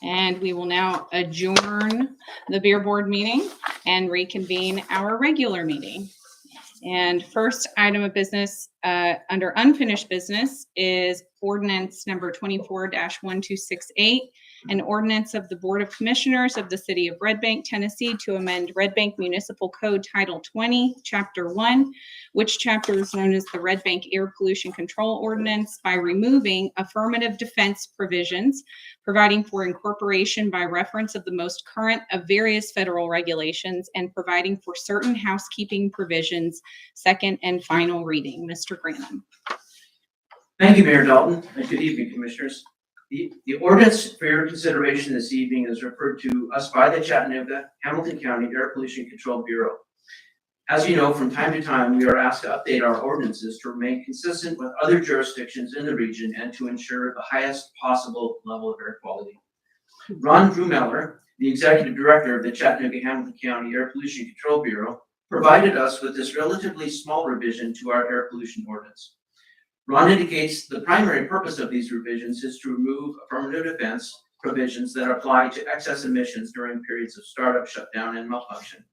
Speaker 5: And we will now adjourn the beer board meeting and reconvene our regular meeting. And first item of business under unfinished business is ordinance number 24-1268, an ordinance of the Board of Commissioners of the City of Red Bank, Tennessee, to amend Red Bank Municipal Code Title 20, Chapter 1, which chapter is known as the Red Bank Air Pollution Control Ordinance, by removing affirmative defense provisions, providing for incorporation by reference of the most current of various federal regulations, and providing for certain housekeeping provisions. Second and final reading. Mr. Granum.
Speaker 4: Thank you, Mayor Dalton, and good evening, Commissioners. The ordinance for your consideration this evening is referred to us by the Chattanooga Hamilton County Air Pollution Control Bureau. As you know, from time to time, we are asked to update our ordinances to remain consistent with other jurisdictions in the region and to ensure the highest possible level of air quality. Ron Drumeller, the Executive Director of the Chattanooga Hamilton County Air Pollution Control Bureau, provided us with this relatively small revision to our air pollution ordinance. Ron indicates the primary purpose of these revisions is to remove affirmative defense provisions that apply to excess emissions during periods of startup, shutdown, and malfunction,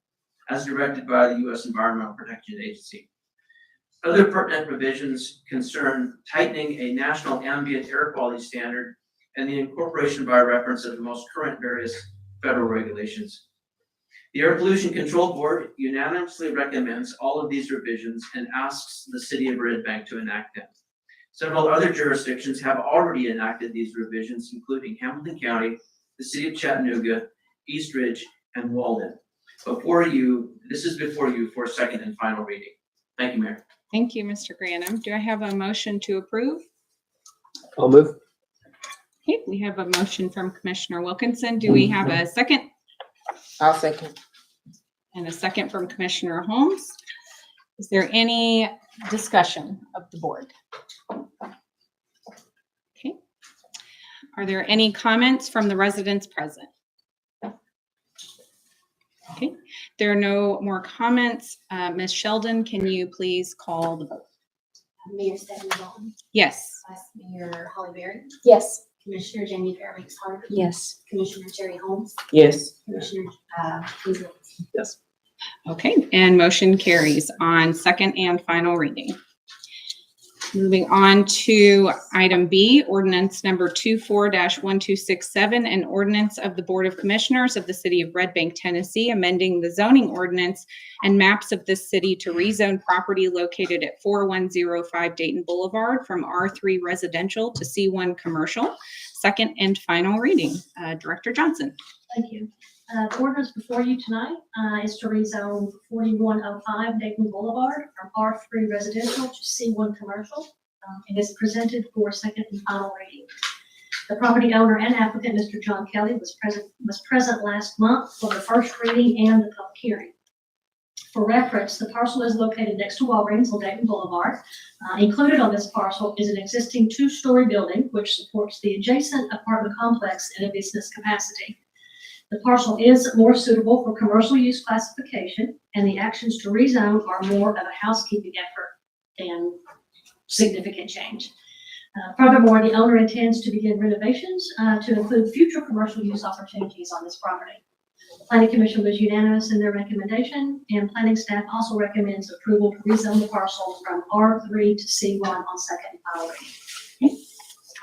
Speaker 4: as directed by the U.S. Environmental Protection Agency. Other pertinent provisions concern tightening a national ambient air quality standard and the incorporation by reference of the most current various federal regulations. The Air Pollution Control Board unanimously recommends all of these revisions and asks the City of Red Bank to enact them. Several other jurisdictions have already enacted these revisions, including Hamilton County, the City of Chattanooga, East Ridge, and Walden. This is before you for second and final reading. Thank you, Mayor.
Speaker 5: Thank you, Mr. Granum. Do I have a motion to approve?
Speaker 10: I'll move.
Speaker 5: Okay, we have a motion from Commissioner Wilkinson. Do we have a second?
Speaker 12: I'll second.
Speaker 5: And a second from Commissioner Holmes. Is there any discussion of the board? Okay. Are there any comments from the residents present? Okay, there are no more comments. Ms. Sheldon, can you please call the vote?
Speaker 2: Mayor Stephanie Dalton,
Speaker 5: Yes.
Speaker 2: Vice Mayor Holly Berry,
Speaker 1: Yes.
Speaker 2: Commissioner Jamie Fairbanks Harvey.
Speaker 11: Yes.
Speaker 2: Commissioner Terry Holmes,
Speaker 12: Yes.
Speaker 2: Commissioner, Please.
Speaker 10: Yes.
Speaker 5: Okay, and motion carries on second and final reading. Moving on to item B, ordinance number 24-1267, an ordinance of the Board of Commissioners of the City of Red Bank, Tennessee, amending the zoning ordinance and maps of this city to rezone property located at 4105 Dayton Boulevard from R3 residential to C1 commercial. Second and final reading. Director Johnson.
Speaker 13: Thank you. The ordinance before you tonight is to rezone 4105 Dayton Boulevard from R3 residential to C1 commercial. It is presented for second and final reading. The property owner and applicant, Mr. John Kelly, was present last month for the first reading and the public hearing. For reference, the parcel is located next to Walgreens on Dayton Boulevard. Included on this parcel is an existing two-story building which supports the adjacent apartment complex in a business capacity. The parcel is more suitable for commercial use classification, and the actions to rezone are more of a housekeeping effort than significant change. Furthermore, the owner intends to begin renovations to include future commercial use opportunities on this property. The Planning Commission was unanimous in their recommendation, and planning staff also recommends approval to rezone the parcel from R3 to C1 on second and final reading.
Speaker 5: Okay.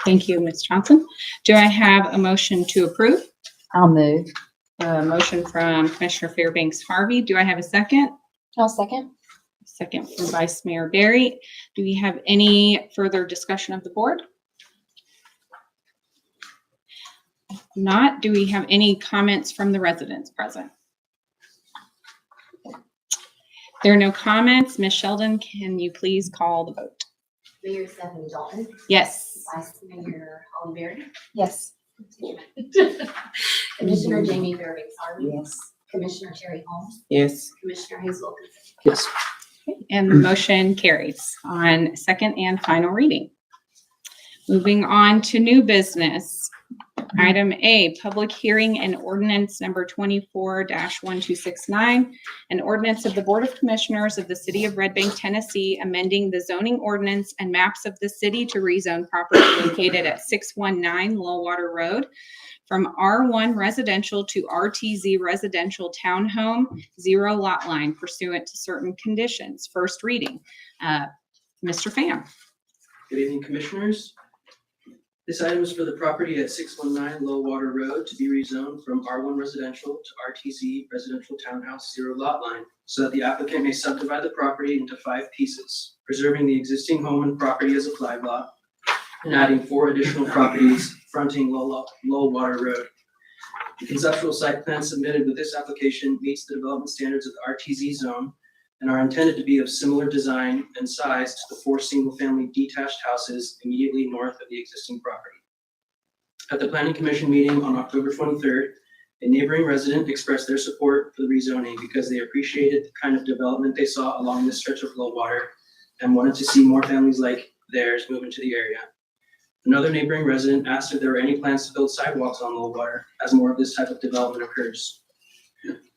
Speaker 5: Thank you, Ms. Johnson. Do I have a motion to approve?
Speaker 11: I'll move.
Speaker 5: A motion from Commissioner Fairbanks Harvey. Do I have a second?
Speaker 1: I'll second.
Speaker 5: Second from Vice Mayor Barry. Do we have any further discussion of the board? If not, do we have any comments from the residents present? There are no comments. Ms. Sheldon, can you please call the vote?
Speaker 2: Mayor Stephanie Dalton,
Speaker 5: Yes.
Speaker 2: Vice Mayor Holly Berry,
Speaker 1: Yes.
Speaker 2: Commissioner Jamie Berry Harvey,
Speaker 11: Yes.
Speaker 2: Commissioner Terry Holmes,
Speaker 12: Yes.
Speaker 2: Commissioner Hazel Wilkerson.
Speaker 10: Yes.
Speaker 5: And the motion carries on second and final reading. Moving on to new business. Item A, public hearing and ordinance number 24-1269, an ordinance of the Board of Commissioners of the City of Red Bank, Tennessee, amending the zoning ordinance and maps of the city to rezone property located at 619 Lowwater Road from R1 residential to RTZ residential townhome, 0 lot line pursuant to certain conditions. First reading. Mr. Pham.
Speaker 4: Good evening, Commissioners. This item is for the property at 619 Lowwater Road to be rezoned from R1 residential to RTZ residential townhouse 0 lot line so that the applicant may subdivide the property into 5 pieces, preserving the existing home and property as a flag lot and adding 4 additional properties fronting Lowwater Road. The conceptual site plan submitted with this application meets the development standards of the RTZ zone and are intended to be of similar design and size to the 4 single-family detached houses immediately north of the existing property. At the Planning Commission meeting on October 23rd, a neighboring resident expressed their support for the rezoning because they appreciated the kind of development they saw along this stretch of Lowwater and wanted to see more families like theirs move into the area. Another neighboring resident asked if there were any plans to build sidewalks on Lowwater as more of this type of development occurs.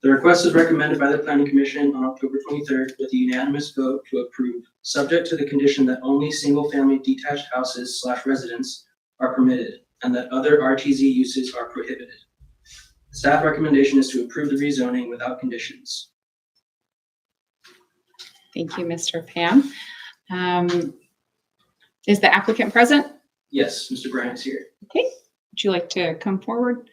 Speaker 4: The request was recommended by the Planning Commission on October 23rd with a unanimous vote to approve, subject to the condition that only single-family detached houses / residents are permitted and that other RTZ uses are prohibited. The staff recommendation is to approve the rezoning without conditions.
Speaker 5: Thank you, Mr. Pham. Is the applicant present?
Speaker 4: Yes, Mr. Bryant is here.
Speaker 5: Okay. Would you like to come forward?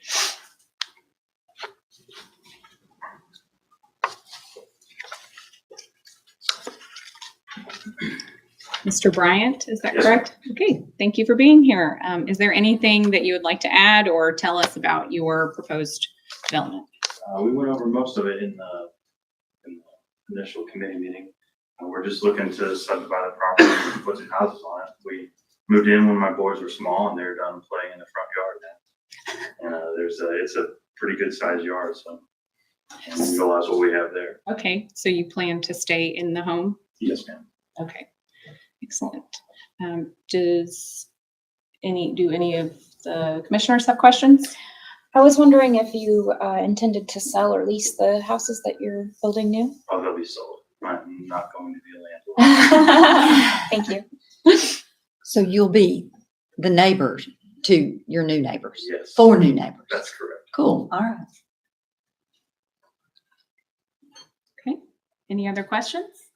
Speaker 5: Mr. Bryant, is that
Speaker 7: Yes.
Speaker 5: correct? Okay, thank you for being here. Is there anything that you would like to add or tell us about your proposed development?
Speaker 14: We went over most of it in the initial committee meeting. We're just looking to subdivide the property and put some houses on it. We moved in when my boys were small and they're done playing in the front yard now. And it's a pretty good sized yard, so and we realize what we have there.
Speaker 5: Okay, so you plan to stay in the home?
Speaker 14: Yes, ma'am.
Speaker 5: Okay, excellent. Do any of the commissioners have questions?
Speaker 1: I was wondering if you intended to sell or lease the houses that you're building new?
Speaker 14: Oh, they'll be sold. I'm not going to be a landlord.
Speaker 1: Thank you.
Speaker 11: So you'll be the neighbors to your new neighbors?
Speaker 14: Yes.
Speaker 11: 4 new neighbors?
Speaker 14: That's correct.
Speaker 11: Cool, all right.
Speaker 5: Okay, any other questions?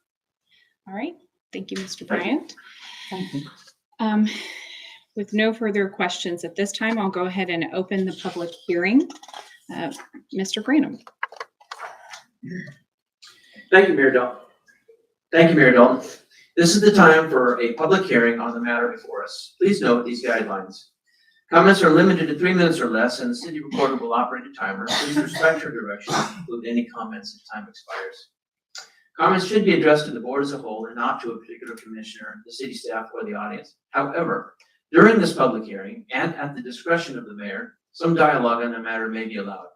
Speaker 5: All right, thank you, Mr. Bryant.
Speaker 11: Thank you.
Speaker 5: With no further questions at this time, I'll go ahead and open the public hearing. Mr. Granum.
Speaker 4: Thank you, Mayor Dalton. Thank you, Mayor Dalton. This is the time for a public hearing on the matter before us. Please note these guidelines. Comments are limited to 3 minutes or less, and the city recorder will operate a timer. Please respect your direction and include any comments as time expires. Comments should be addressed to the board as a whole and not to a particular commissioner, the city staff, or the audience. However, during this public hearing and at the discretion of the mayor, some dialogue on the matter may be allowed.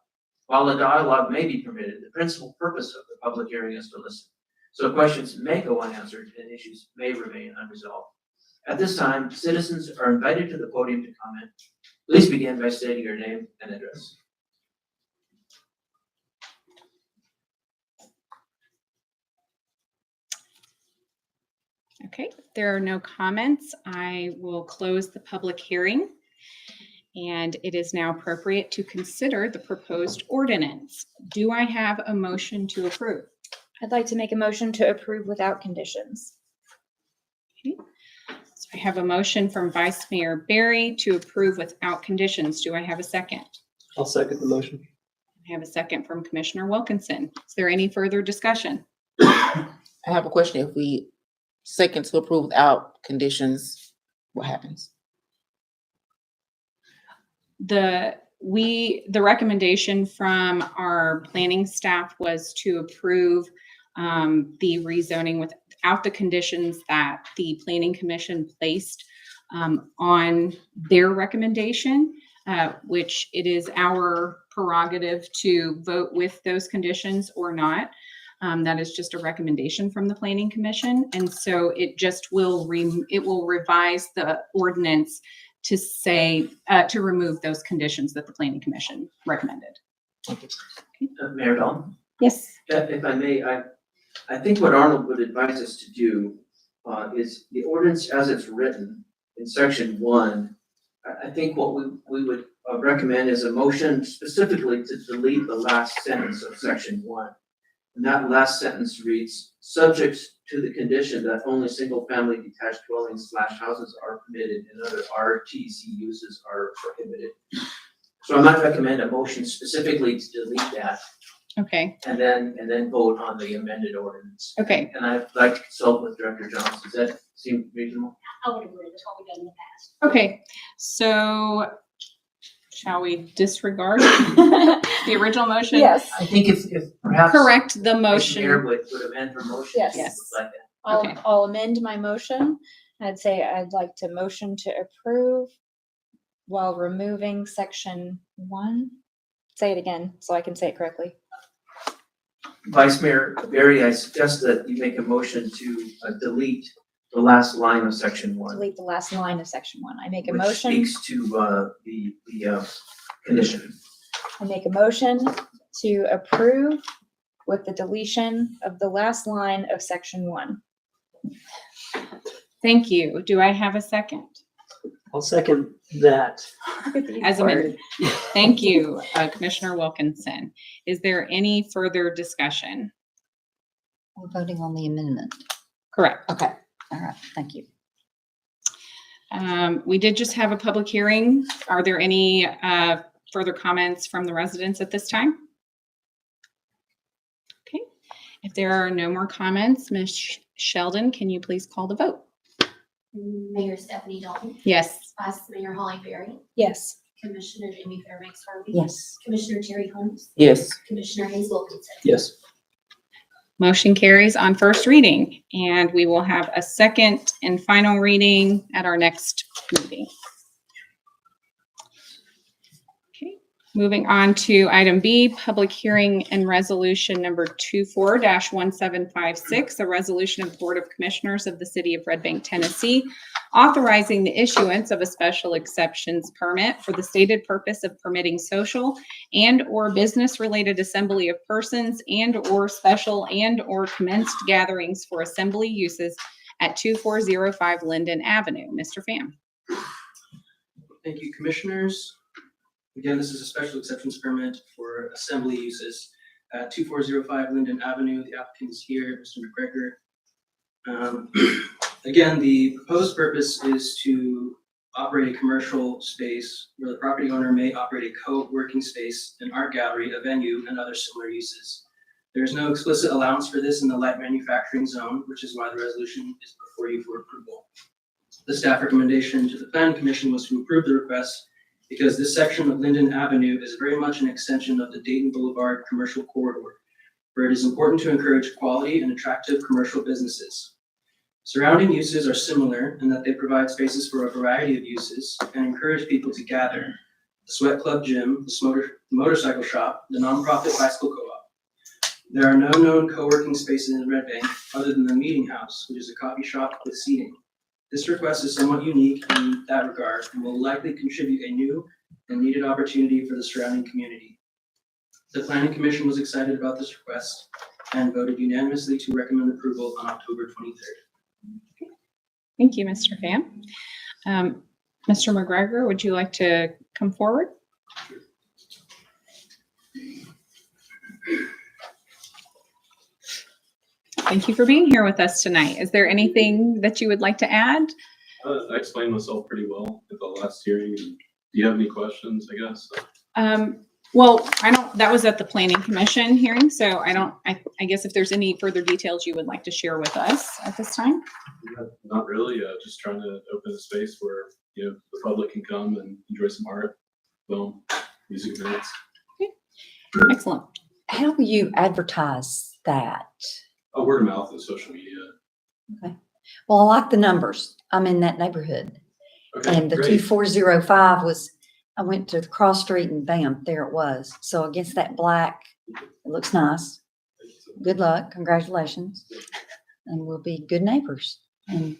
Speaker 4: While a dialogue may be permitted, the principal purpose of the public hearing is to listen. So questions may go unanswered and issues may remain unresolved. At this time, citizens are invited to the podium to comment. Please begin by stating your name and address.
Speaker 5: Okay, there are no comments. I will close the public hearing. And it is now appropriate to consider the proposed ordinance. Do I have a motion to approve?
Speaker 1: I'd like to make a motion to approve without conditions.
Speaker 5: Okay. So I have a motion from Vice Mayor Barry to approve without conditions. Do I have a second?
Speaker 10: I'll second the motion.
Speaker 5: I have a second from Commissioner Wilkinson. Is there any further discussion?
Speaker 12: I have a question. If we second to approve without conditions, what happens?
Speaker 5: The recommendation from our planning staff was to approve the rezoning without the conditions that the planning commission placed on their recommendation, which it is our prerogative to vote with those conditions or not. That is just a recommendation from the planning commission. And so it just will revise the ordinance to say, to remove those conditions that the planning commission recommended.
Speaker 4: Mayor Dahl,
Speaker 5: Yes.
Speaker 4: if I may, I think what Arnold would advise us to do is the ordinance as it's written in section 1. I think what we would recommend is a motion specifically to delete the last sentence of section 1. And that last sentence reads, subject to the condition that only single-family detached dwellings / houses are permitted and other RTC uses are prohibited. So I might recommend a motion specifically to delete that
Speaker 5: Okay.
Speaker 4: and then vote on the amended ordinance.
Speaker 5: Okay.
Speaker 4: And I'd like to consult with Director Johnson. Does that seem reasonable?
Speaker 13: I would agree, that's what we've done in the past.
Speaker 5: Okay. So shall we disregard the original motion?
Speaker 1: Yes.
Speaker 4: I think if perhaps.
Speaker 5: Correct the
Speaker 4: Vice
Speaker 5: motion.
Speaker 4: Mayor would amend her motion.
Speaker 1: Yes.
Speaker 5: Yes.
Speaker 4: Like that.
Speaker 5: Okay.
Speaker 1: I'll amend my motion. I'd say I'd like to motion to approve while removing section 1. Say it again so I can say it correctly.
Speaker 4: Vice Mayor Barry, I suggest that you make a motion to delete the last line of section 1.
Speaker 1: Delete the last line of section 1. I make a
Speaker 4: Which
Speaker 1: motion.
Speaker 4: speaks to the condition.
Speaker 1: I make a motion to approve with the deletion of the last line of section 1.
Speaker 5: Thank you. Do I have a second?
Speaker 10: I'll second that.
Speaker 5: As amended. Thank you, Commissioner Wilkinson. Is there any further discussion?
Speaker 11: We're voting on the amendment.
Speaker 5: Correct.
Speaker 11: Okay, all right, thank you.
Speaker 5: We did just have a public hearing. Are there any further comments from the residents at this time? Okay. If there are no more comments, Ms. Sheldon, can you please call the vote?
Speaker 2: Mayor Stephanie Dalton,
Speaker 5: Yes.
Speaker 2: Vice Mayor Holly Berry,
Speaker 1: Yes.
Speaker 2: Commissioner Amy Fairbanks Harvey.
Speaker 11: Yes.
Speaker 2: Commissioner Terry Holmes,
Speaker 12: Yes.
Speaker 2: Commissioner Hayes Wilkinson.
Speaker 10: Yes.
Speaker 5: Motion carries on first reading, and we will have a second and final reading at our next meeting. Okay, moving on to item B, public hearing and resolution number 24-1756, a resolution of the Board of Commissioners of the City of Red Bank, Tennessee, authorizing the issuance of a special exceptions permit for the stated purpose of permitting social and/or business-related assembly of persons and/or special and/or commenced gatherings for assembly uses at 2405 Linden Avenue. Mr. Pham.
Speaker 15: Thank you, Commissioners. Again, this is a special exceptions permit for assembly uses at 2405 Linden Avenue. The applicant is here, Mr. McGregor. Again, the proposed purpose is to operate a commercial space where the property owner may operate a co-working space, an art gallery, a venue, and other similar uses. There is no explicit allowance for this in the light manufacturing zone, which is why the resolution is before you for approval. The staff recommendation to the Planning Commission was to approve the request because this section of Linden Avenue is very much an extension of the Dayton Boulevard commercial corridor, where it is important to encourage quality and attractive commercial businesses. Surrounding uses are similar in that they provide spaces for a variety of uses and encourage people to gather. The Sweat Club Gym, the motorcycle shop, the nonprofit bicycle co-op. There are no known co-working spaces in Red Bank other than the Meeting House, which is a coffee shop with seating. This request is somewhat unique in that regard and will likely contribute a new and needed opportunity for the surrounding community. The Planning Commission was excited about this request and voted unanimously to recommend approval on October 23rd.
Speaker 5: Thank you, Mr. Pham. Mr. McGregor, would you like to come forward? Thank you for being here with us tonight. Is there anything that you would like to add?
Speaker 16: I explained myself pretty well at the last hearing. Do you have any questions, I guess?
Speaker 5: Well, that was at the planning commission hearing, so I guess if there's any further details you would like to share with us at this time?
Speaker 8: Not really, just trying to open a space where, the public can come and enjoy some art, film, music events.
Speaker 5: Excellent.
Speaker 11: How will you advertise that?
Speaker 8: Word of mouth and social media.
Speaker 11: Okay. Well, I like the numbers. I'm in that neighborhood.
Speaker 8: Okay,
Speaker 11: And the
Speaker 8: great.
Speaker 11: 2405 was, I went to the cross street and bam, there it was. So against that black, it looks nice. Good luck. Congratulations. And we'll be good neighbors. And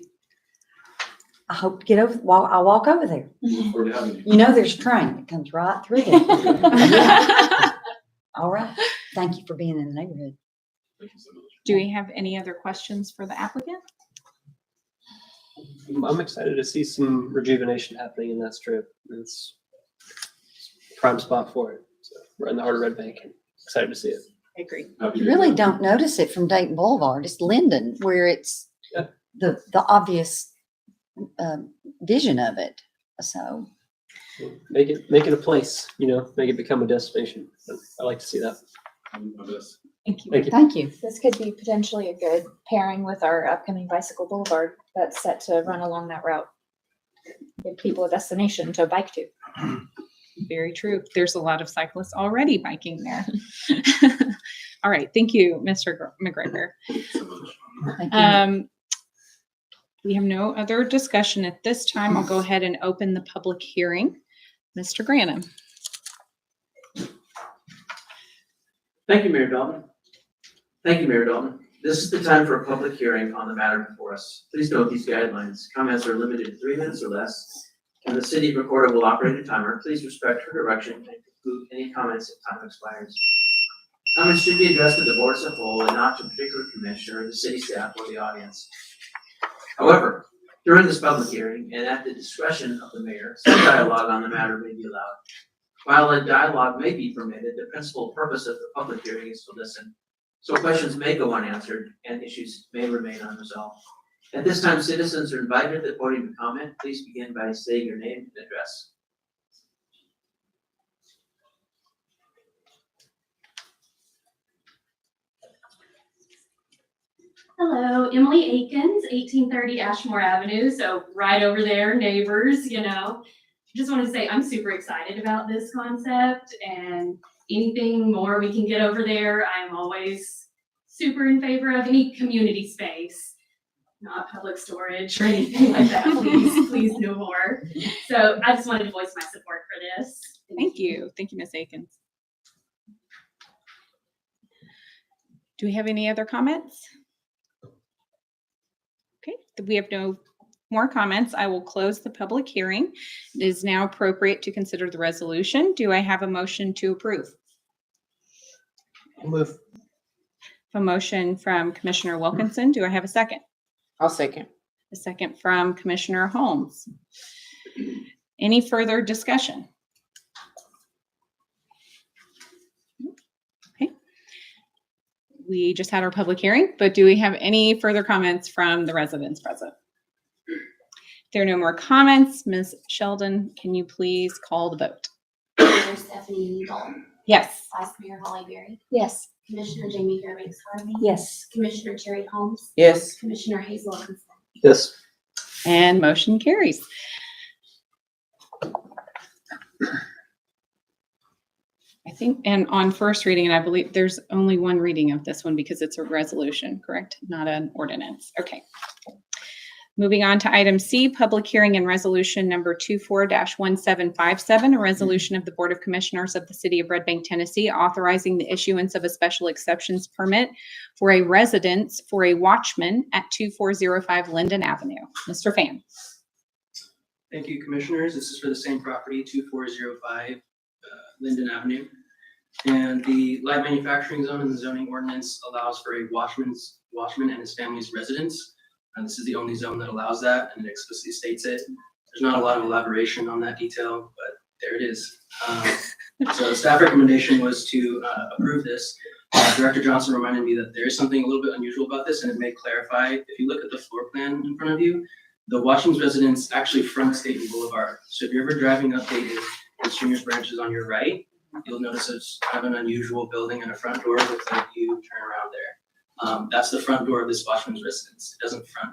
Speaker 11: I hope to get over, I'll walk over there.
Speaker 8: Look forward to having you.
Speaker 11: You know, there's a train that comes right through there. All right. Thank you for being in the neighborhood.
Speaker 8: Thank you so much.
Speaker 5: Do we have any other questions for the applicant?
Speaker 10: I'm excited to see some rejuvenation happening in that strip. It's a prime spot for it. So we're in the heart of Red Bank. Excited to see it.
Speaker 5: I agree.
Speaker 8: Happy
Speaker 11: You
Speaker 8: to
Speaker 11: really
Speaker 8: do it.
Speaker 11: don't notice it from Dayton Boulevard. It's Linden where it's
Speaker 10: Yeah.
Speaker 11: the obvious vision of it. So
Speaker 10: Make it a place, make it become a destination. I like to see that.
Speaker 8: My best.
Speaker 5: Thank you.
Speaker 10: Thank you.
Speaker 11: thank you.
Speaker 1: This could be potentially a good pairing with our upcoming bicycle boulevard that's set to run along that route. Give people a destination to bike to.
Speaker 5: Very true. There's a lot of cyclists already biking there. All right. Thank you, Mr. McGregor.
Speaker 11: Thank you.
Speaker 5: We have no other discussion at this time. I'll go ahead and open the public hearing. Mr. Granum.
Speaker 4: Thank you, Mayor Dalton. This is the time for a public hearing on the matter before us. Please note these guidelines. Comments are limited to 3 minutes or less, and the city recorder will operate a timer. Please respect her direction and conclude any comments if time expires. Comments should be addressed to the board as a whole and not to a particular commissioner, the city staff, or the audience. However, during this public hearing and at the discretion of the mayor, some dialogue on the matter may be allowed. While a dialogue may be permitted, the principal purpose of the public hearing is to listen. So questions may go unanswered and issues may remain unresolved. At this time, citizens are invited to the podium to comment. Please begin by saying your name and address.
Speaker 13: Hello, Emily Akins, 1830 Ashmore Avenue, so right over there, neighbors, Just want to say I'm super excited about this concept, and anything more we can get over there, I'm always super in favor of. Any community space, not public storage or anything like that. Please no more. So I just wanted to voice my support for this.
Speaker 5: Thank you. Thank you, Ms. Akins. Do we have any other comments? Okay, we have no more comments. I will close the public hearing. It is now appropriate to consider the resolution. Do I have a motion to approve?
Speaker 10: I'll move.
Speaker 5: A motion from Commissioner Wilkinson. Do I have a second?
Speaker 12: I'll second.
Speaker 5: A second from Commissioner Holmes. Any further discussion? Okay. We just had our public hearing, but do we have any further comments from the residents present? If there are no more comments, Ms. Sheldon, can you please call the vote?
Speaker 2: Mayor Stephanie Dalton,
Speaker 5: Yes.
Speaker 2: Vice Mayor Holly Berry,
Speaker 1: Yes.
Speaker 2: Commissioner Jamie Fairbanks Harvey.
Speaker 11: Yes.
Speaker 2: Commissioner Terry Holmes,
Speaker 12: Yes.
Speaker 2: Commissioner Hazel Wilkinson.
Speaker 10: Yes.
Speaker 5: And motion carries. I think, and on first reading, and I believe there's only one reading of this one because it's a resolution, correct? Not an ordinance. Okay. Moving on to item C, public hearing and resolution number 24-1757, a resolution of the Board of Commissioners of the City of Red Bank, Tennessee, authorizing the issuance of a special exceptions permit for a residence for a watchman at 2405 Linden Avenue. Mr. Fan.
Speaker 15: Thank you, Commissioners. This is for the same property, 2405 Linden Avenue. And the light manufacturing zone in the zoning ordinance allows for a watchman and his family's residence. And this is the only zone that allows that, and it explicitly states it. There's not a lot of elaboration on that detail, but there it is. So the staff recommendation was to approve this. Director Johnson reminded me that there is something a little bit unusual about this, and it may clarify. If you look at the floor plan in front of you, the watchman's residence actually fronts Dayton Boulevard. So if you're ever driving up Dayton, and Stringer's Branch is on your right, you'll notice it's kind of an unusual building and a front door with a U turn around there. That's the front door of this Washman's residence. It doesn't front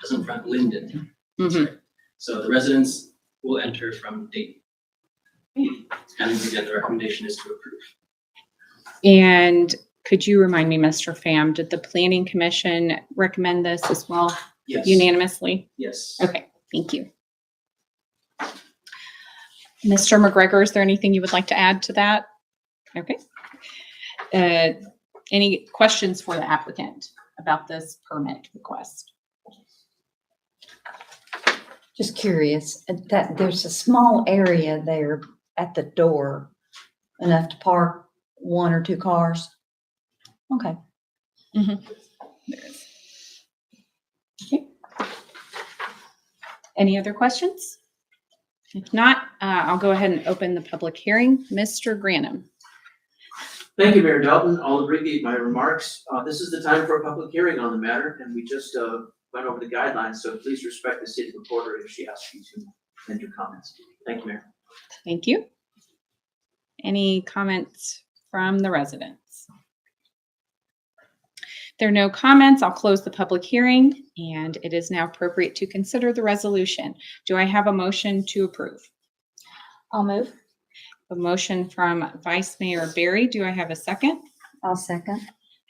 Speaker 15: doesn't front Linden.
Speaker 5: Mhm.
Speaker 15: So the residents will enter from Dayton. And again, the recommendation is to approve.
Speaker 5: And could you remind me, Mr. Pham, did the planning commission recommend this as well
Speaker 15: Yes.
Speaker 5: unanimously?
Speaker 15: Yes.
Speaker 5: Okay, thank you. Mr. McGregor, is there anything you would like to add to that? Okay. Any questions for the applicant about this permit request?
Speaker 11: Just curious, that there's a small area there at the door, enough to park 1 or 2 cars? Okay.
Speaker 5: There is. Okay. Any other questions? If not, I'll go ahead and open the public hearing. Mr. Granum.
Speaker 4: Thank you, Mayor Dalton. I'll abbreviate my remarks. This is the time for a public hearing on the matter, and we just went over the guidelines, so please respect the city reporter if she asks you to send your comments. Thank you, Mayor.
Speaker 5: Thank you. Any comments from the residents? There are no comments. I'll close the public hearing, and it is now appropriate to consider the resolution. Do I have a motion to approve?
Speaker 1: I'll move.
Speaker 5: A motion from Vice Mayor Barry. Do I have a second?
Speaker 11: I'll second.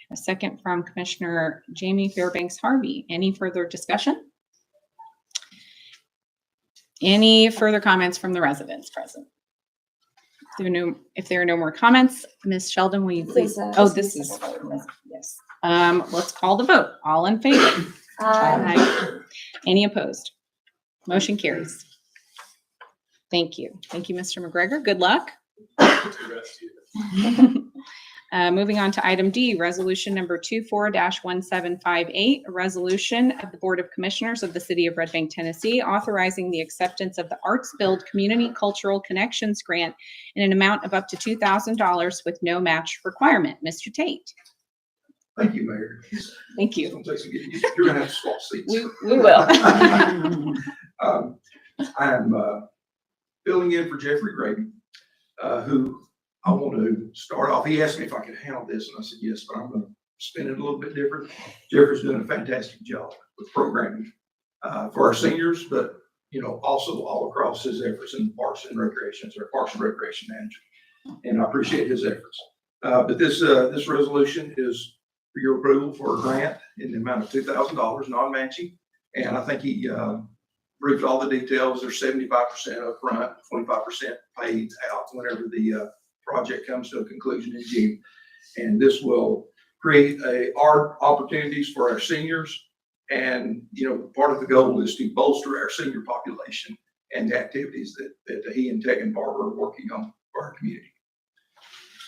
Speaker 5: A second from Commissioner Jamie Fairbanks Harvey. Any further discussion? Any further comments from the residents present? If there are no more comments, Ms. Sheldon, will you please? Oh, this is, yes. Let's call the vote. All in favor? Aye. Any opposed? Motion carries. Thank you. Thank you, Mr. McGregor. Good luck. Moving on to item D, resolution number 24-1758, a resolution of the Board of Commissioners of the City of Red Bank, Tennessee, authorizing the acceptance of the Arts Build Community Cultural Connections Grant in an amount of up to $2,000 with no match requirement. Mr. Tate.
Speaker 7: Thank you, Mayor.
Speaker 5: Thank
Speaker 7: It's
Speaker 5: you.
Speaker 7: gonna take some getting used to. You're gonna have to swap seats.
Speaker 5: We will.
Speaker 7: I am filling in for Jeffrey Grady, who I want to start off. He asked me if I could handle this, and I said yes, but I'm going to spin it a little bit different. Jeffrey's doing a fantastic job with programming for our seniors, but also all across his efforts in Parks and Recreation, or Parks and Recreation Manager, and I appreciate his efforts. But this resolution is for your approval for a grant in the amount of $2,000, non-matching, and I think he briefed all the details. There's 75% upfront, 25% paid out whenever the project comes to a conclusion in June. And this will create art opportunities for our seniors. And, part of the goal is to bolster our senior population and the activities that he and Tech and Barbara are working on for our community.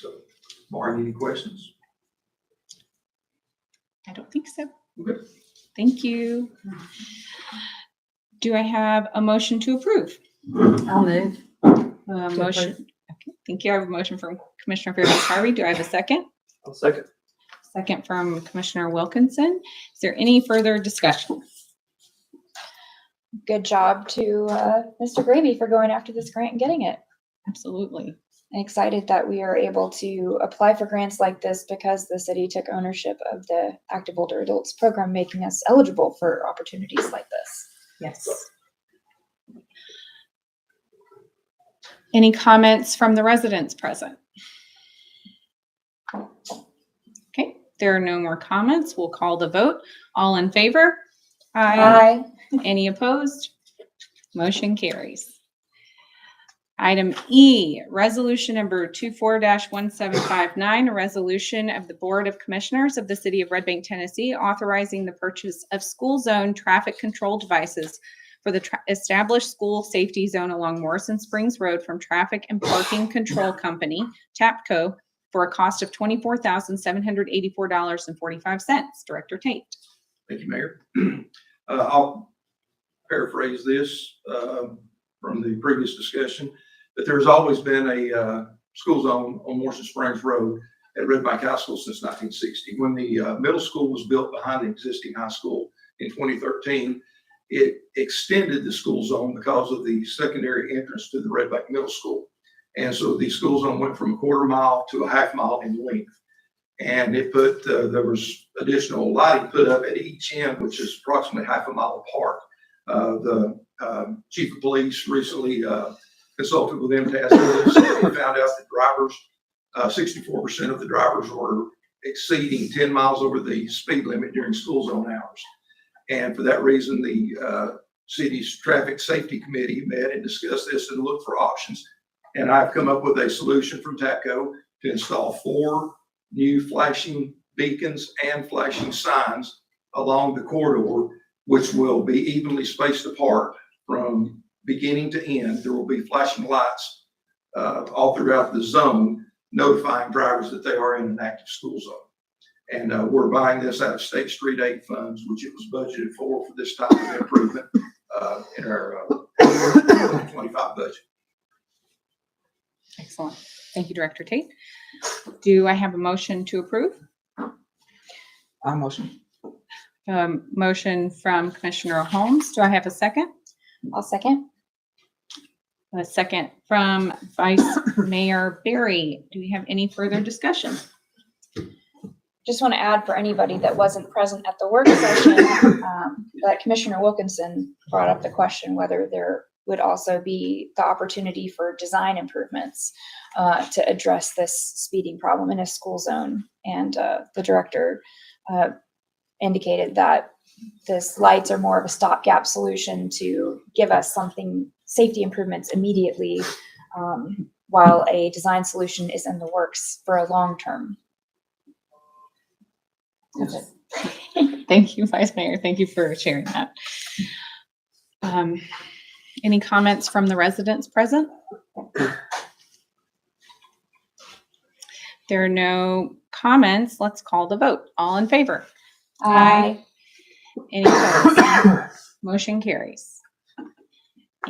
Speaker 7: So, barring any questions?
Speaker 5: I don't think so.
Speaker 7: Okay.
Speaker 5: Thank you. Do I have a motion to approve?
Speaker 11: I'll move.
Speaker 5: Motion. Okay, thank you. I have a motion from Commissioner Fairbanks Harvey. Do I have a second?
Speaker 10: I'll second.
Speaker 5: Second from Commissioner Wilkinson. Is there any further discussion?
Speaker 1: Good job to Mr. Gravy for going after this grant and getting it.
Speaker 5: Absolutely.
Speaker 1: I'm excited that we are able to apply for grants like this because the city took ownership of the Active Older Adults program, making us eligible for opportunities like this.
Speaker 5: Yes. Any comments from the residents present? Okay, there are no more comments. We'll call the vote. All in favor?
Speaker 1: Aye.
Speaker 5: Any opposed? Motion carries. Item E, resolution number 24-1759, a resolution of the Board of Commissioners of the City of Red Bank, Tennessee, authorizing the purchase of school zone traffic control devices for the established school safety zone along Morrison Springs Road from Traffic and Parking Control Company, TAPCO, for a cost of $24,784.45. Director Tate.
Speaker 7: Thank you, Mayor. I'll paraphrase this from the previous discussion, but there's always been a school zone on Morrison Springs Road at Red Bank High School since 1960. When the middle school was built behind the existing high school in 2013, it extended the school zone because of the secondary entrance to the Red Bank Middle School. And so the school zone went from a quarter mile to a half mile in length. And it put, there was additional lighting put up at each end, which is approximately half a mile apart. The chief of police recently consulted with them to ask this. They found out that drivers, 64% of the drivers were exceeding 10 miles over the speed limit during school zone hours. And for that reason, the city's traffic safety committee met and discussed this and looked for options. And I've come up with a solution from TAPCO to install 4 new flashing beacons and flashing signs along the corridor, which will be evenly spaced apart from beginning to end. There will be flashing lights all throughout the zone, notifying drivers that they are in an active school zone. And we're buying this out of State Street 8 funds, which it was budgeted for this type of improvement in our 2025 budget.
Speaker 5: Excellent. Thank you, Director Tate. Do I have a motion to approve?
Speaker 12: I'll motion.
Speaker 5: Motion from Commissioner Holmes. Do I have a second?
Speaker 1: I'll second.
Speaker 5: A second from Vice Mayor Barry. Do we have any further discussion?
Speaker 1: Just want to add for anybody that wasn't present at the work session, that Commissioner Wilkinson brought up the question whether there would also be the opportunity for design improvements to address this speeding problem in a school zone. And the director indicated that this lights are more of a stopgap solution to give us something, safety improvements immediately, while a design solution is in the works for a long term. That's it.
Speaker 5: Thank you, Vice Mayor. Thank you for sharing that. Any comments from the residents present? There are no comments. Let's call the vote. All in favor?
Speaker 1: Aye.
Speaker 5: Any opposed? Motion carries.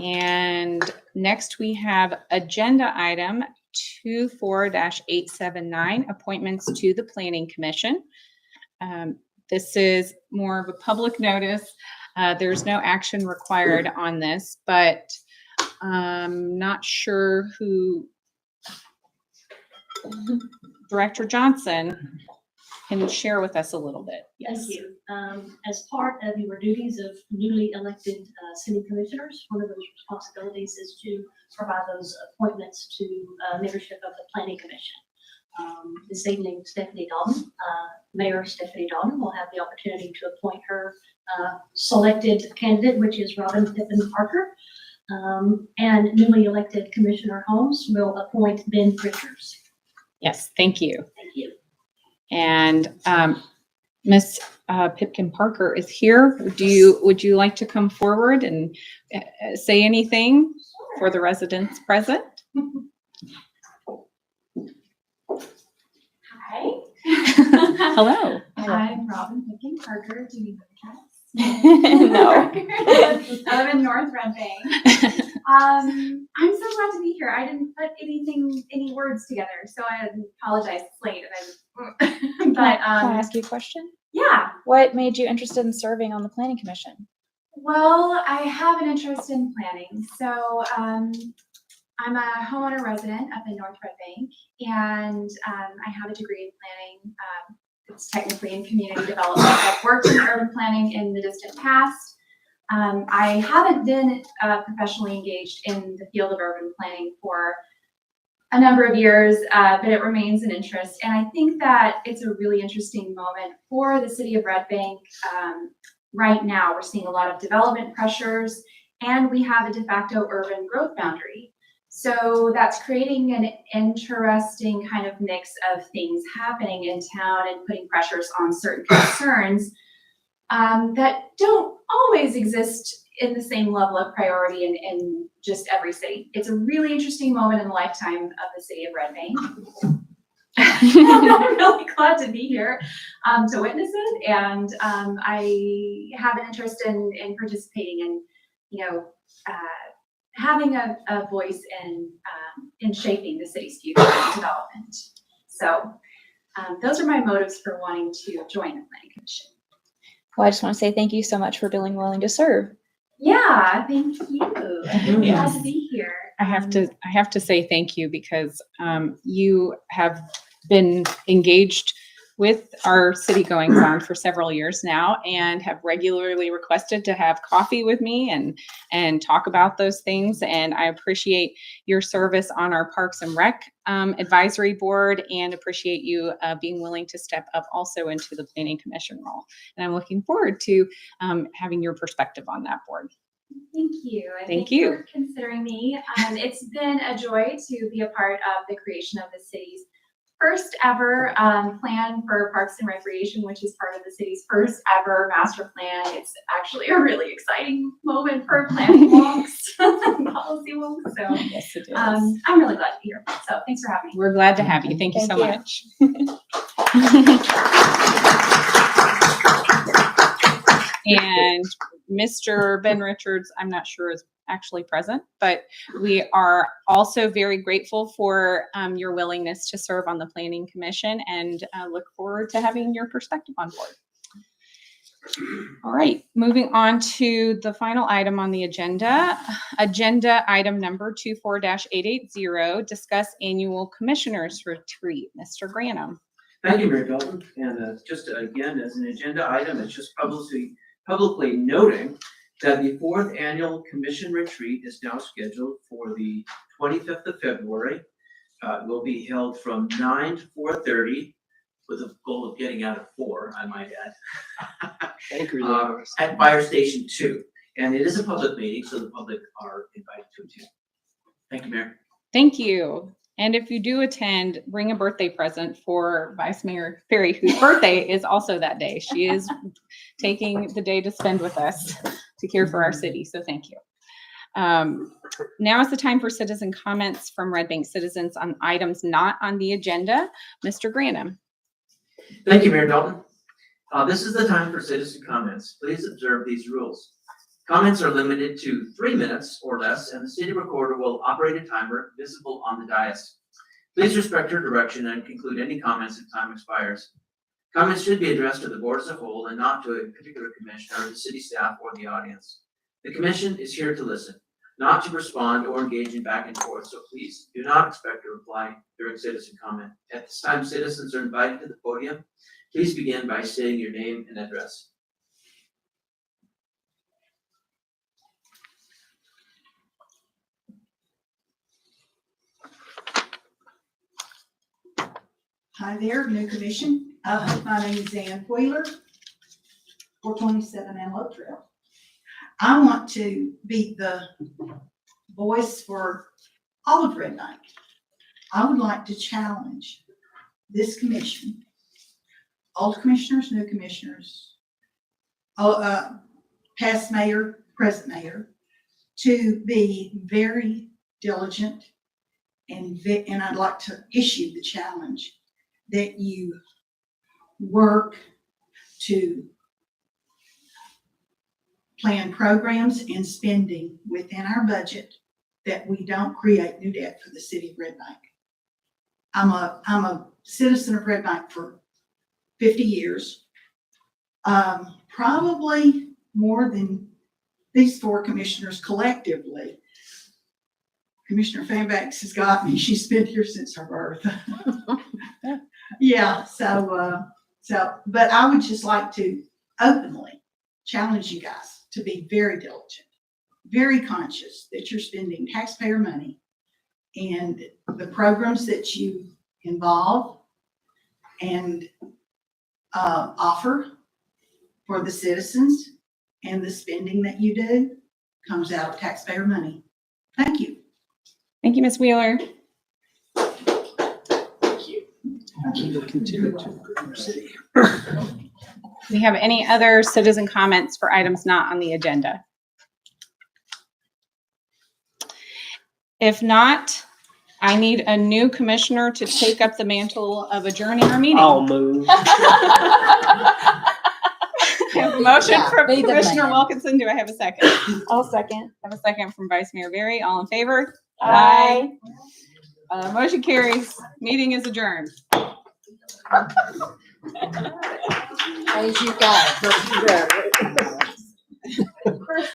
Speaker 5: And next we have agenda item 24-879, appointments to the Planning Commission. This is more of a public notice. There's no action required on this, but I'm not sure who Director Johnson can share with us a little bit.
Speaker 13: Thank you. As part of your duties of newly elected city commissioners, one of those responsibilities is to provide those appointments to membership of the Planning Commission. This evening, Stephanie Dalton, Mayor Stephanie Dalton, will have the opportunity to appoint her selected candidate, which is Robin Pippin Parker. And newly elected Commissioner Holmes will appoint Ben Richards.
Speaker 5: Yes, thank you.
Speaker 13: Thank you.
Speaker 5: And Ms. Pipkin Parker is here. Would you like to come forward and say anything for the residents present?
Speaker 16: Hi.
Speaker 5: Hello.
Speaker 16: I'm Robin Pipkin Parker. Do you
Speaker 1: No.
Speaker 16: I live in North Red Bank. I'm so glad to be here. I didn't put any words together, so I apologize. It's late, and but
Speaker 1: Can I ask you a question?
Speaker 16: yeah.
Speaker 1: What made you interested in serving on the Planning Commission?
Speaker 16: Well, I have an interest in planning. So I'm a homeowner resident up in North Red Bank, and I have a degree in planning. It's technically in community development. I've worked in urban planning in the distant past. I haven't been professionally engaged in the field of urban planning for a number of years, but it remains an interest. And I think that it's a really interesting moment for the city of Red Bank. Right now, we're seeing a lot of development pressures, and we have a de facto urban growth boundary. So that's creating an interesting kind of mix of things happening in town and putting pressures on certain concerns that don't always exist in the same level of priority in just every city. It's a really interesting moment in the lifetime of the city of Red Bank. I'm really glad to be here to witness it, and I have an interest in participating in, having a voice in shaping the city's future and development. So those are my motives for wanting to join the Planning Commission.
Speaker 1: Well, I just want to say thank you so much for being willing to serve.
Speaker 16: Yeah, thank you. I'm glad to be here.
Speaker 5: I have to say thank you because you have been engaged with our city goings on for several years now and have regularly requested to have coffee with me and talk about those things. And I appreciate your service on our Parks and Rec advisory board and appreciate you being willing to step up also into the Planning Commission role. And I'm looking forward to having your perspective on that board.
Speaker 16: Thank you. And
Speaker 5: Thank
Speaker 16: you
Speaker 5: you.
Speaker 16: for considering me. It's been a joy to be a part of the creation of the city's first ever plan for Parks and Recreation, which is part of the city's first ever master plan. It's actually a really exciting moment for planning wonks, policy wonks. So
Speaker 5: yes, it is.
Speaker 16: I'm really glad to be here. So thanks for having me.
Speaker 5: We're glad to have you. Thank you so
Speaker 1: Thank
Speaker 5: much. And Mr. Ben Richards, I'm not sure is actually present, but we are also very grateful for your willingness to serve on the Planning Commission and look forward to having your perspective on board. All right, moving on to the final item on the agenda. Agenda item number 24-880, discuss annual commissioners retreat. Mr. Granum.
Speaker 4: Thank you, Mayor Dalton. And just again, as an agenda item, it's just publicly noting that the 4th annual commission retreat is now scheduled for the 25th of February. It will be held from 9 to 4:30 with a goal of getting out at 4, I might add. At Fire Station 2. And it is a public meeting, so the public are invited to attend. Thank you, Mayor.
Speaker 5: Thank you. And if you do attend, bring a birthday present for Vice Mayor Ferry, whose birthday is also that day. She is taking the day to spend with us to care for our city. So thank you. Now is the time for citizen comments from Red Bank citizens on items not on the agenda. Mr. Granum.
Speaker 4: Thank you, Mayor Dalton. This is the time for citizen comments. Please observe these rules. Comments are limited to 3 minutes or less, and the city recorder will operate a timer visible on the dais. Please respect her direction and conclude any comments if time expires. Comments should be addressed to the board as a whole and not to a particular commissioner, the city staff, or the audience. The commission is here to listen, not to respond or engage in back and forth, so please do not expect a reply during citizen comment. At this time, citizens are invited to the podium. Please begin by stating your name and address.
Speaker 17: Hi there, new commission. My name is Ann Wheeler, 427 Antelope Trail. I want to be the voice for all of Red Bank. I would like to challenge this commission, old commissioners, new commissioners, past mayor, present mayor, to be very diligent and I'd like to issue the challenge that you work to plan programs and spending within our budget that we don't create new debt for the city of Red Bank. I'm a citizen of Red Bank for 50 years, probably more than these 4 commissioners collectively. Commissioner Fairbanks has got me. She's been here since her birth. Yeah, but I would just like to openly challenge you guys to be very diligent, very conscious that you're spending taxpayer money and the programs that you involve and offer for the citizens and the spending that you do comes out of taxpayer money. Thank you.
Speaker 5: Thank you, Ms. Wheeler.
Speaker 10: Continue.
Speaker 5: Do we have any other citizen comments for items not on the agenda? If not, I need a new commissioner to take up the mantle of adjourning our meeting.
Speaker 10: I'll move.
Speaker 5: I have a motion from
Speaker 11: Be the
Speaker 5: Commissioner
Speaker 11: man.
Speaker 5: Wilkinson. Do I have a second?
Speaker 1: I'll second.
Speaker 5: I have a second from Vice Mayor Berry. All in favor?
Speaker 1: Aye.
Speaker 5: Motion carries. Meeting is adjourned.
Speaker 11: Praise you, God.